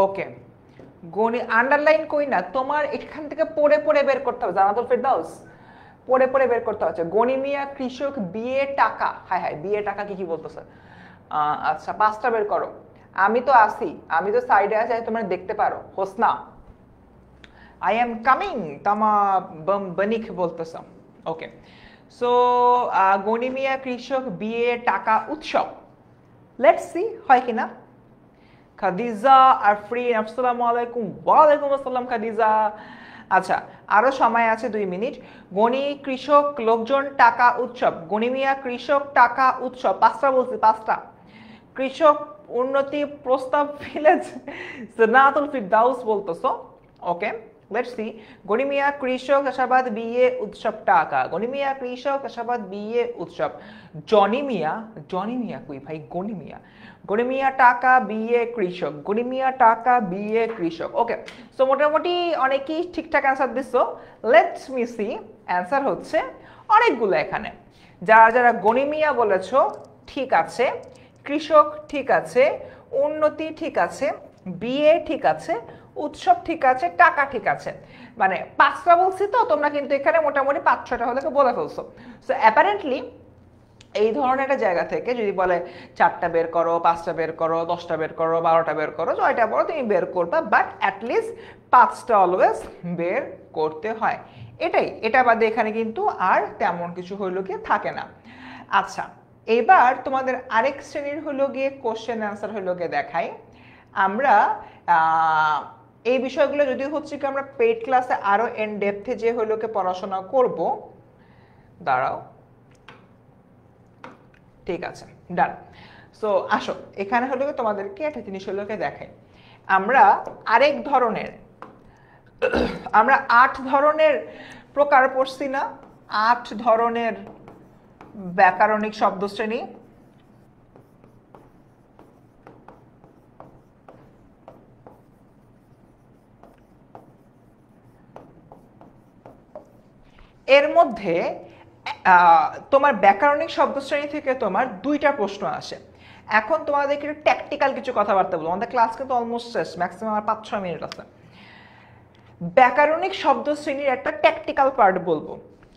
Speaker 1: ওকে, গণি আন্ডারলাইন কই না, তোমার এখান থেকে পড়ে পড়ে বের করতে হবে, জানাতুল ফেরদাউস, পড়ে পড়ে বের করতে হচ্ছে। গণি মিয়া কৃষক বিয়ে টাকা, হায় হায় বিয়ে টাকা কি কি বলতেছে? আচ্ছা 5টা বের করো। আমি তো আসি, আমি তো সাইডে আছি, তোমরা দেখতে পারো। হোসনা, আই এম কামিং, তামা বনিক বলতেছ। ওকে, সো গণি মিয়া কৃষক বিয়ে টাকা উৎসব, লেটস সি হয় কিনা। খাদিজা আফরিন, আসসালামু আলাইকুম। ওয়ালাইকুম আসসালাম খাদিজা। আচ্ছা, আরো সময় আছে 2 মিনিট। গণি কৃষক লোকজন টাকা উৎসব, গণি মিয়া কৃষক টাকা উৎসব, 5টা বলছি, 5টা। কৃষক উন্নতি প্রস্তাব ভিলেজ, জান্নাতুল ফিরদাউস বলতেছো। ওকে, লেটস সি। গণি মিয়া কৃষক চাষাবাদ বিয়ে উৎসব টাকা, গণি মিয়া কৃষক চাষাবাদ বিয়ে উৎসব। জনি মিয়া, জনি মিয়া কই ভাই, গণি মিয়া, গণি মিয়া টাকা বিয়ে কৃষক, গণি মিয়া টাকা বিয়ে কৃষক। ওকে, সো মোটামুটি অনেকেই ঠিকঠাক অ্যান্সার দিছো। লেটস মি সি, অ্যান্সার হচ্ছে অনেকগুলো এখানে। যারা যারা গণি মিয়া বলেছো ঠিক আছে, কৃষক ঠিক আছে, উন্নতি ঠিক আছে, বিয়ে ঠিক আছে, উৎসব ঠিক আছে, টাকা ঠিক আছে। মানে 5টা বলছি তো, তোমরা কিন্তু এখানে মোটামুটি 5-6টা হলে বলে ফেলছো। সো অ্যাপারেন্টলি এই ধরনের একটা জায়গা থেকে যদি বলে 4টা বের করো, 5টা বের করো, 10টা বের করো, 12টা বের করো, 6টা বড় তুমি বের করবা, বাট অ্যাটলিস্ট 5টা অলওয়েজ বের করতে হয়। এটা বাদে এখানে কিন্তু আর তেমন কিছু হইলো গিয়ে থাকে না। আচ্ছা, এবার তোমাদের আরেক শ্রেণীর হলো গিয়ে কোশ্চেন অ্যান্সার হলো গিয়ে দেখাই। আমরা এই বিষয়গুলো যদি হচ্ছে কি আমরা পেইড ক্লাসে আরো ইন ডেপথে যে হলো গিয়ে পড়াশোনা করব, দাঁড়াও, ঠিক আছে, ডান। সো আসো এখানে হলো তোমাদেরকে একটা জিনিস হলো দেখাই। আমরা আরেক ধরনের, আমরা 8 ধরনের প্রকার পড়ছি না, 8 ধরনের ব্যাকরণিক শব্দশ্রেণী। এর মধ্যে তোমার ব্যাকরণিক শব্দশ্রেণী থেকে তোমার 2টা প্রশ্ন আসে। এখন তোমাদেরকে একটু ট্যাকটিক্যাল কিছু কথাবার্তা বলবো, আমাদের ক্লাস কিন্তু অলমোস্ট শেষ, ম্যাক্সিমাম আর 5-6 মিনিট আছে। ব্যাকরণিক শব্দশ্রেণীর একটা ট্যাকটিক্যাল পার্ট বলবো।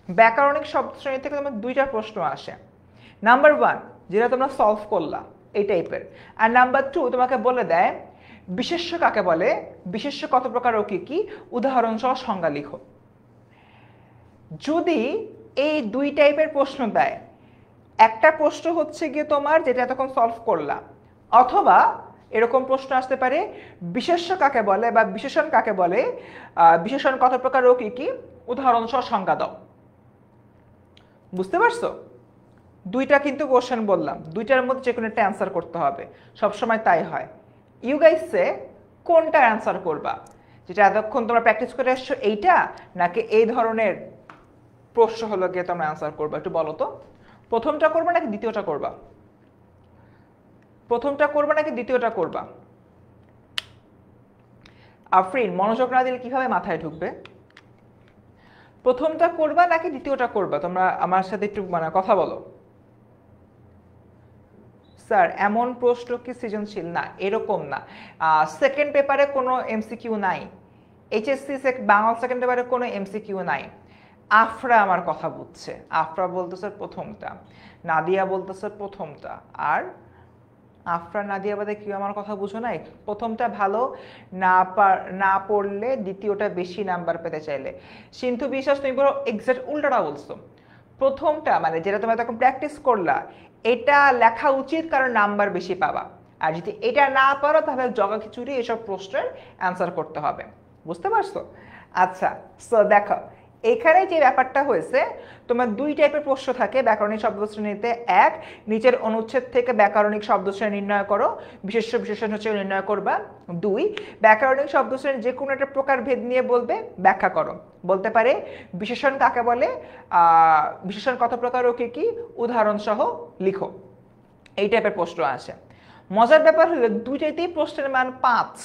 Speaker 1: ব্যাকরণিক শব্দশ্রেণী থেকে তোমার 2টা প্রশ্ন আসে। নাম্বার 1 যেটা তোমরা সলভ করলা এই টাইপের, আর নাম্বার 2 তোমাকে বলে দেয় বিশেষ্য কাকে বলে, বিশেষ্য কত প্রকার ও কি কি, উদাহরণ সহ সংজ্ঞা লিখো। যদি এই 2 টাইপের প্রশ্ন দেয়, একটা প্রশ্ন হচ্ছে গিয়ে তোমার যেটা এতক্ষণ সলভ করলা, অথবা এরকম প্রশ্ন আসতে পারে বিশেষ্য কাকে বলে বা বিশেষণ কাকে বলে, বিশেষণ কত প্রকার ও কি কি, উদাহরণ সহ সংজ্ঞা দাও। বুঝতে পারছো? 2টা কিন্তু কোশ্চেন বললাম, 2টার মধ্যে যে কোনো একটা অ্যান্সার করতে হবে, সবসময় তাই হয়। ইউ গাইসে কোনটা অ্যান্সার করবা, যেটা এতক্ষণ তোমরা প্র্যাকটিস করে আসছো এইটা, নাকি এই ধরনের প্রশ্ন হলো গিয়ে তোমরা অ্যান্সার করবা? একটু বলো তো, প্রথমটা করবা নাকি দ্বিতীয়টা করবা? প্রথমটা করবা নাকি দ্বিতীয়টা করবা? আফরিন, মনোযোগ না দিলে কিভাবে মাথায় ঢুকবে? প্রথমটা করবা নাকি দ্বিতীয়টা করবা? তোমরা আমার সাথে একটু কথা বলো। স্যার এমন প্রশ্ন কি সৃজনশীল? না, এরকম না। সেকেন্ড পেপারে কোনো এমসিকিউ নাই, এইচএসসি বাংলা সেকেন্ড পেপারে কোনো এমসিকিউ নাই। আফরা আমার কথা বুঝছে, আফরা বলতেছে প্রথমটা, নাদিয়া বলতেছে প্রথমটা, আর আফরা নাদিয়া বাদে কেউ আমার কথা বুঝো নাই? প্রথমটা ভালো না পড়লে দ্বিতীয়টা বেশি নাম্বার পেতে চাইলে। সিন্ধু বিশ্বাস তুমি বলো এক্সাক্ট উল্টাটা বলছো। প্রথমটা মানে যেটা তোমরা তখন প্র্যাকটিস করলা, এটা লেখা উচিত, কারণ নাম্বার বেশি পাবা। আর যদি এটা না পারো তাহলে জগা খিচুড়ি এসব প্রশ্নের অ্যান্সার করতে হবে। বুঝতে পারছো? আচ্ছা, সো দেখো এখানে যে ব্যাপারটা হয়েছে, তোমার 2 টাইপের প্রশ্ন থাকে ব্যাকরণিক শব্দশ্রেণীতে। 1, নিচের অনুচ্ছেদ থেকে ব্যাকরণিক শব্দশ্রেণী নির্ণয় করো, বিশেষ্য বিশেষণ হচ্ছে নির্ণয় করবা। 2, ব্যাকরণিক শব্দশ্রেণীর যে কোনো একটা প্রকারভেদ নিয়ে বলবে, ব্যাখ্যা করো। বলতে পারে বিশেষণ কাকে বলে, বিশেষণ কত প্রকার ও কি কি, উদাহরণ সহ লিখো। এই টাইপের প্রশ্ন আসে। মজার ব্যাপার হলো 2টাতেই প্রশ্নের মান 5।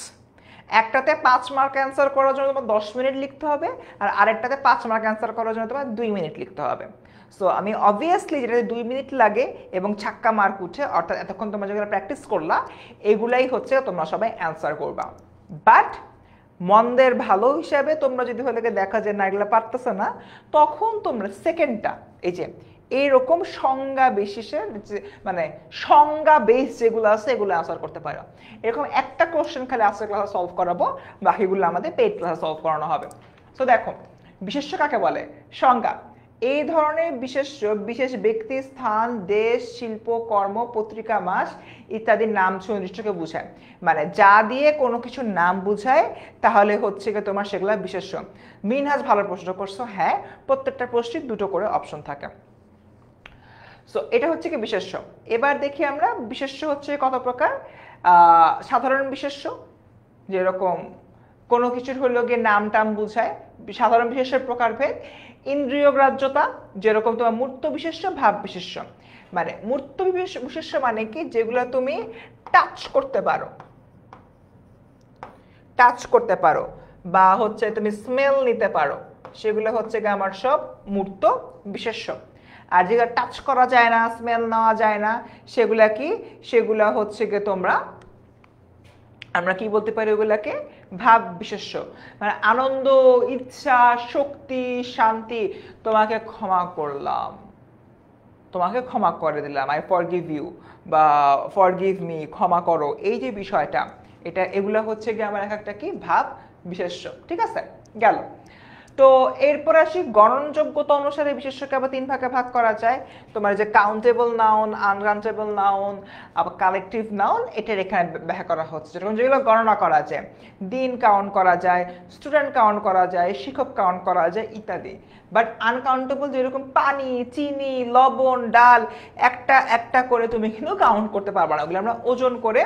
Speaker 1: একটাতে 5 মার্ক অ্যান্সার করার জন্য তোমার 10 মিনিট লিখতে হবে, আর আরেকটাতে 5 মার্ক অ্যান্সার করার জন্য তোমার 2 মিনিট লিখতে হবে। সো আমি অবভিয়াসলি যেটাতে 2 মিনিট লাগে এবং ছাক্কা মার্ক উঠে, অর্থাৎ এতক্ষণ তোমরা যেগুলো প্র্যাকটিস করলা এগুলাই হচ্ছে তোমরা সবাই অ্যান্সার করবা। বাট মন্দের ভালো হিসাবে তোমরা যদি হলে দেখা যায় না এগুলো পারতেছে না, তখন তোমরা সেকেন্ডটা এই যে এইরকম সংজ্ঞা বিশেষের সংজ্ঞা বেস যেগুলো আছে এগুলো আনসার করতে পারো। এরকম একটা কোশ্চেন খালি আজকের ক্লাসে সলভ করাবো, বাকিগুলো আমাদের পেইড ক্লাসে সলভ করানো হবে। সো দেখো বিশেষ্য কাকে বলে, সংজ্ঞা, এই ধরনের বিশেষ্য বিশেষ ব্যক্তি, স্থান, দেশ, শিল্প, কর্ম, পত্রিকা, মাস ইত্যাদির নাম সুনির্দিষ্টকে বোঝায়। মানে যা দিয়ে কোনো কিছুর নাম বোঝায় তাহলে হচ্ছে কি তোমার সেগুলো বিশেষ্য। মিনহাজ ভালো প্রশ্ন করছো, হ্যাঁ প্রত্যেকটা প্রশ্নের 2টো করে অপশন থাকে। সো এটা হচ্ছে কি বিশেষ্য। এবার দেখি আমরা বিশেষ্য হচ্ছে কত প্রকার। সাধারণ বিশেষ্য, যেরকম কোনো কিছুর হলো গিয়ে নাম টাম বুঝায়, সাধারণ বিশেষ্যের প্রকারভেদ। ইন্দ্রিয় গ্রাহ্যতা, যেরকম তোমার মূর্ত বিশেষ্য, ভাব বিশেষ্য। মানে মূর্ত বিশেষ্য মানে কি, যেগুলো তুমি টাচ করতে পারো, টাচ করতে পারো বা হচ্ছে তুমি স্মেল নিতে পারো, সেগুলো হচ্ছে কি আমার সব মূর্ত বিশেষ্য। আর যেগুলো টাচ করা যায় না, স্মেল নেওয়া যায় না, সেগুলা কি, সেগুলা হচ্ছে কি তোমরা আমরা কি বলতে পারি ওগুলাকে? ভাব বিশেষ্য। মানে আনন্দ, ইচ্ছা, শক্তি, শান্তি, তোমাকে ক্ষমা করলাম, তোমাকে ক্ষমা করে দিলাম, আই ফরগিভ ইউ, বা ফরগিভ মি, ক্ষমা করো, এই যে বিষয়টা, এগুলা হচ্ছে গিয়ে আমার একটা কি ভাব বিশেষ্য। ঠিক আছে, গেল। তো এরপর আসি গণনযোগ্যতা অনুসারে বিশেষ্যকে আবার 3 ভাগে ভাগ করা যায়। তোমার যে কাউন্টেবল নাউন, আনকাউন্টেবল নাউন, আবার কালেকটিভ নাউন, এটার এখানে ব্যাখ্যা করা হচ্ছে। যেগুলো গণনা করা যায়, দিন কাউন্ট করা যায়, স্টুডেন্ট কাউন্ট করা যায়, শিক্ষক কাউন্ট করা যায় ইত্যাদি। বাট আনকাউন্টেবল যেরকম পানি, চিনি, লবণ, ডাল, একটা একটা করে তুমি কিন্তু কাউন্ট করতে পারবে না, ওগুলো আমরা ওজন করে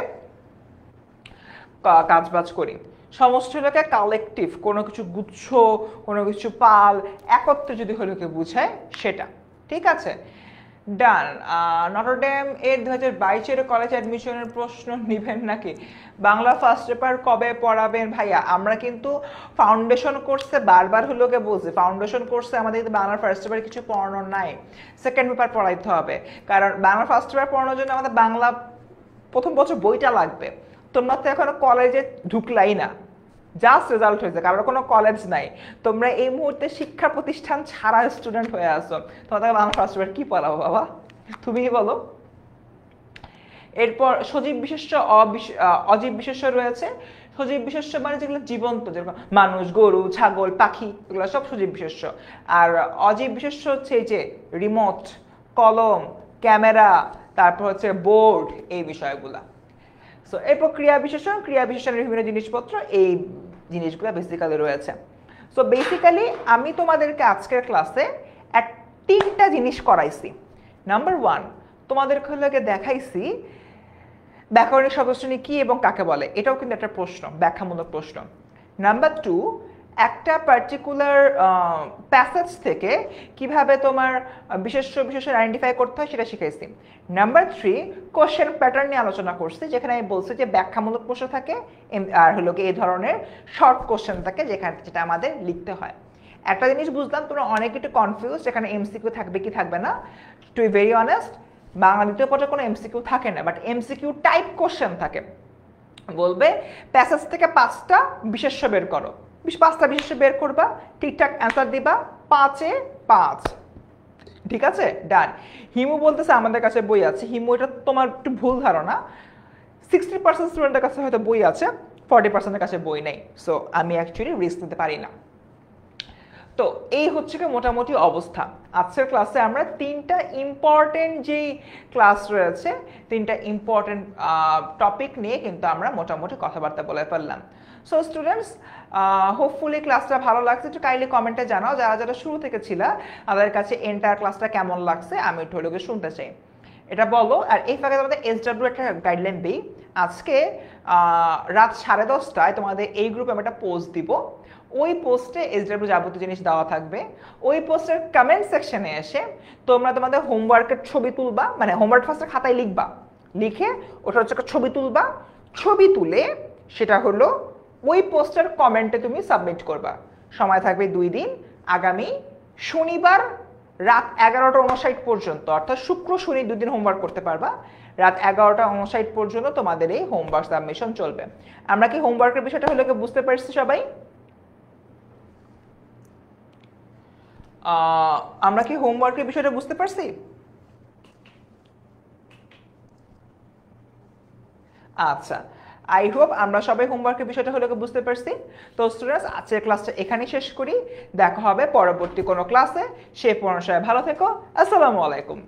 Speaker 1: কাজবাজ করি। সমষ্টিটাকে কালেকটিভ, কোনো কিছু গুচ্ছ, কোনো কিছু পাল, একত্রে যদি হলোকে বুঝায় সেটা। ঠিক আছে, ডান। নটরডেম এর 2022-এর কলেজ অ্যাডমিশনের প্রশ্ন নিবেন নাকি? বাংলা ফার্স্ট পেপার কবে পড়াবেন ভাইয়া? আমরা কিন্তু ফাউন্ডেশন কোর্সে বারবার হলোকে বলছি, ফাউন্ডেশন কোর্সে আমাদের কিন্তু বাংলা ফার্স্ট পেপার কিছু পড়ানো নাই, সেকেন্ড পেপার পড়াইতে হবে। কারণ বাংলা ফার্স্ট পেপার পড়ানোর জন্য আমাদের বাংলা প্রথম বছর বইটা লাগবে। তোমরা তো এখনো কলেজে ঢুকলাই না, জাস্ট রেজাল্ট হয়েছে, কারোর কোনো কলেজ নাই, তোমরা এই মুহূর্তে শিক্ষা প্রতিষ্ঠান ছাড়া স্টুডেন্ট হয়ে আসো, তোমাদের বাংলা ফার্স্ট পেপার কি পড়াবো বাবা, তুমি বলো। এরপর সজীব বিশেষ্য, অজীব বিশেষ্য রয়েছে। সজীব বিশেষ্য মানে যেগুলো জীবন্ত, যেরকম মানুষ, গরু, ছাগল, পাখি, এগুলো সব সজীব বিশেষ্য। আর অজীব বিশেষ্য হচ্ছে এই যে রিমোট, কলম, ক্যামেরা, তারপর হচ্ছে বোর্ড, এই বিষয়গুলা। সো এরপর ক্রিয়া বিশেষণ, ক্রিয়া বিশেষণের বিভিন্ন জিনিসপত্র, এই জিনিসগুলো বেসিক্যালি রয়েছে। সো বেসিক্যালি আমি তোমাদেরকে আজকের ক্লাসে 3টা জিনিস করাইছি। নাম্বার 1, তোমাদেরকে দেখাইছি ব্যাকরণিক শব্দশ্রেণী কি এবং কাকে বলে, এটাও কিন্তু একটা প্রশ্ন, ব্যাখ্যামূলক প্রশ্ন। নাম্বার 2, একটা পার্টিকুলার প্যাসেজ থেকে কিভাবে তোমার বিশেষ্য আইডেন্টিফাই করতে হয় সেটা শিখাইছি। নাম্বার 3, কোশ্চেন প্যাটার্ন নিয়ে আলোচনা করছি, যেখানে আমি বলছি যে ব্যাখ্যামূলক প্রশ্ন থাকে আর হলো এই ধরনের শর্ট কোশ্চেন থাকে যেটা আমাদের লিখতে হয়। একটা জিনিস বুঝলাম, তোমরা অনেক একটু কনফিউজ, এখানে এমসিকিউ থাকবে কি থাকবে না। To be very honest, Bangla দ্বিতীয় পর্যায়ে কোনো এমসিকিউ থাকে না, বাট এমসিকিউ টাইপ কোশ্চেন থাকে। বলবে প্যাসেজ থেকে 5টা বিশেষ্য বের করো, 5টা বিশেষ্য বের করবা, ঠিকঠাক অ্যান্সার দিবা, 5-এ 5। ঠিক আছে, ডান। হিমু বলতেছে আমাদের কাছে বই আছে। হিমু, এটা তোমার একটু ভুল ধারণা, 60% স্টুডেন্টের কাছে হয়তো বই আছে, 40%-এর কাছে বই নেই। সো আমি অ্যাকচুয়ালি রিস্ক নিতে পারি না। তো এই হচ্ছে কি মোটামুটি অবস্থা। আজকের ক্লাসে আমরা 3টা ইম্পর্টেন্ট যেই ক্লাস রয়েছে, 3টা ইম্পর্টেন্ট টপিক নিয়ে কিন্তু আমরা মোটামুটি কথাবার্তা বলে ফেললাম। সো স্টুডেন্টস, হোপফুলি ক্লাসটা ভালো লাগছে, একটু কাইন্ডলি কমেন্টে জানাও যারা যারা শুরু থেকে ছিল, তাদের কাছে এন্টায়ার ক্লাসটা কেমন লাগছে আমি একটু হলে শুনতে চাই, এটা বলো। আর এই ফাঁকে তোমাদের SW একটা গাইডলাইন দিই, আজকে রাত 10:30টায় তোমাদের এই গ্রুপে আমি একটা পোস্ট দিব, ওই পোস্টে SW যাবতীয় জিনিস দেওয়া থাকবে। ওই পোস্টের কমেন্ট সেকশনে এসে তোমরা তোমাদের হোমওয়ার্কের ছবি তুলবা, মানে হোমওয়ার্ক ফার্স্টে খাতায় লিখবা, লিখে ওটা হচ্ছে একটা ছবি তুলবা, ছবি তুলে সেটা হলো ওই পোস্টের কমেন্টে তুমি সাবমিট করবা। সময় থাকবে 2 দিন, আগামী শনিবার রাত 11:59 পর্যন্ত, অর্থাৎ শুক্র শনি 2 দিন হোমওয়ার্ক করতে পারবা। রাত 11:59 পর্যন্ত তোমাদের এই হোমওয়ার্ক সাবমিশন চলবে। আমরা কি হোমওয়ার্কের বিষয়টা হলো বুঝতে পারছি সবাই? আমরা কি হোমওয়ার্কের বিষয়টা বুঝতে পারছি? আচ্ছা, আই হোপ আমরা সবাই হোমওয়ার্কের বিষয়টা হলো বুঝতে পারছি। তো স্টুডেন্টস, আজকের ক্লাসটা এখানেই শেষ করি, দেখা হবে পরবর্তী কোনো ক্লাসে। সে পর্যন্ত সবাই ভালো থেকো, আসসালামু আলাইকুম।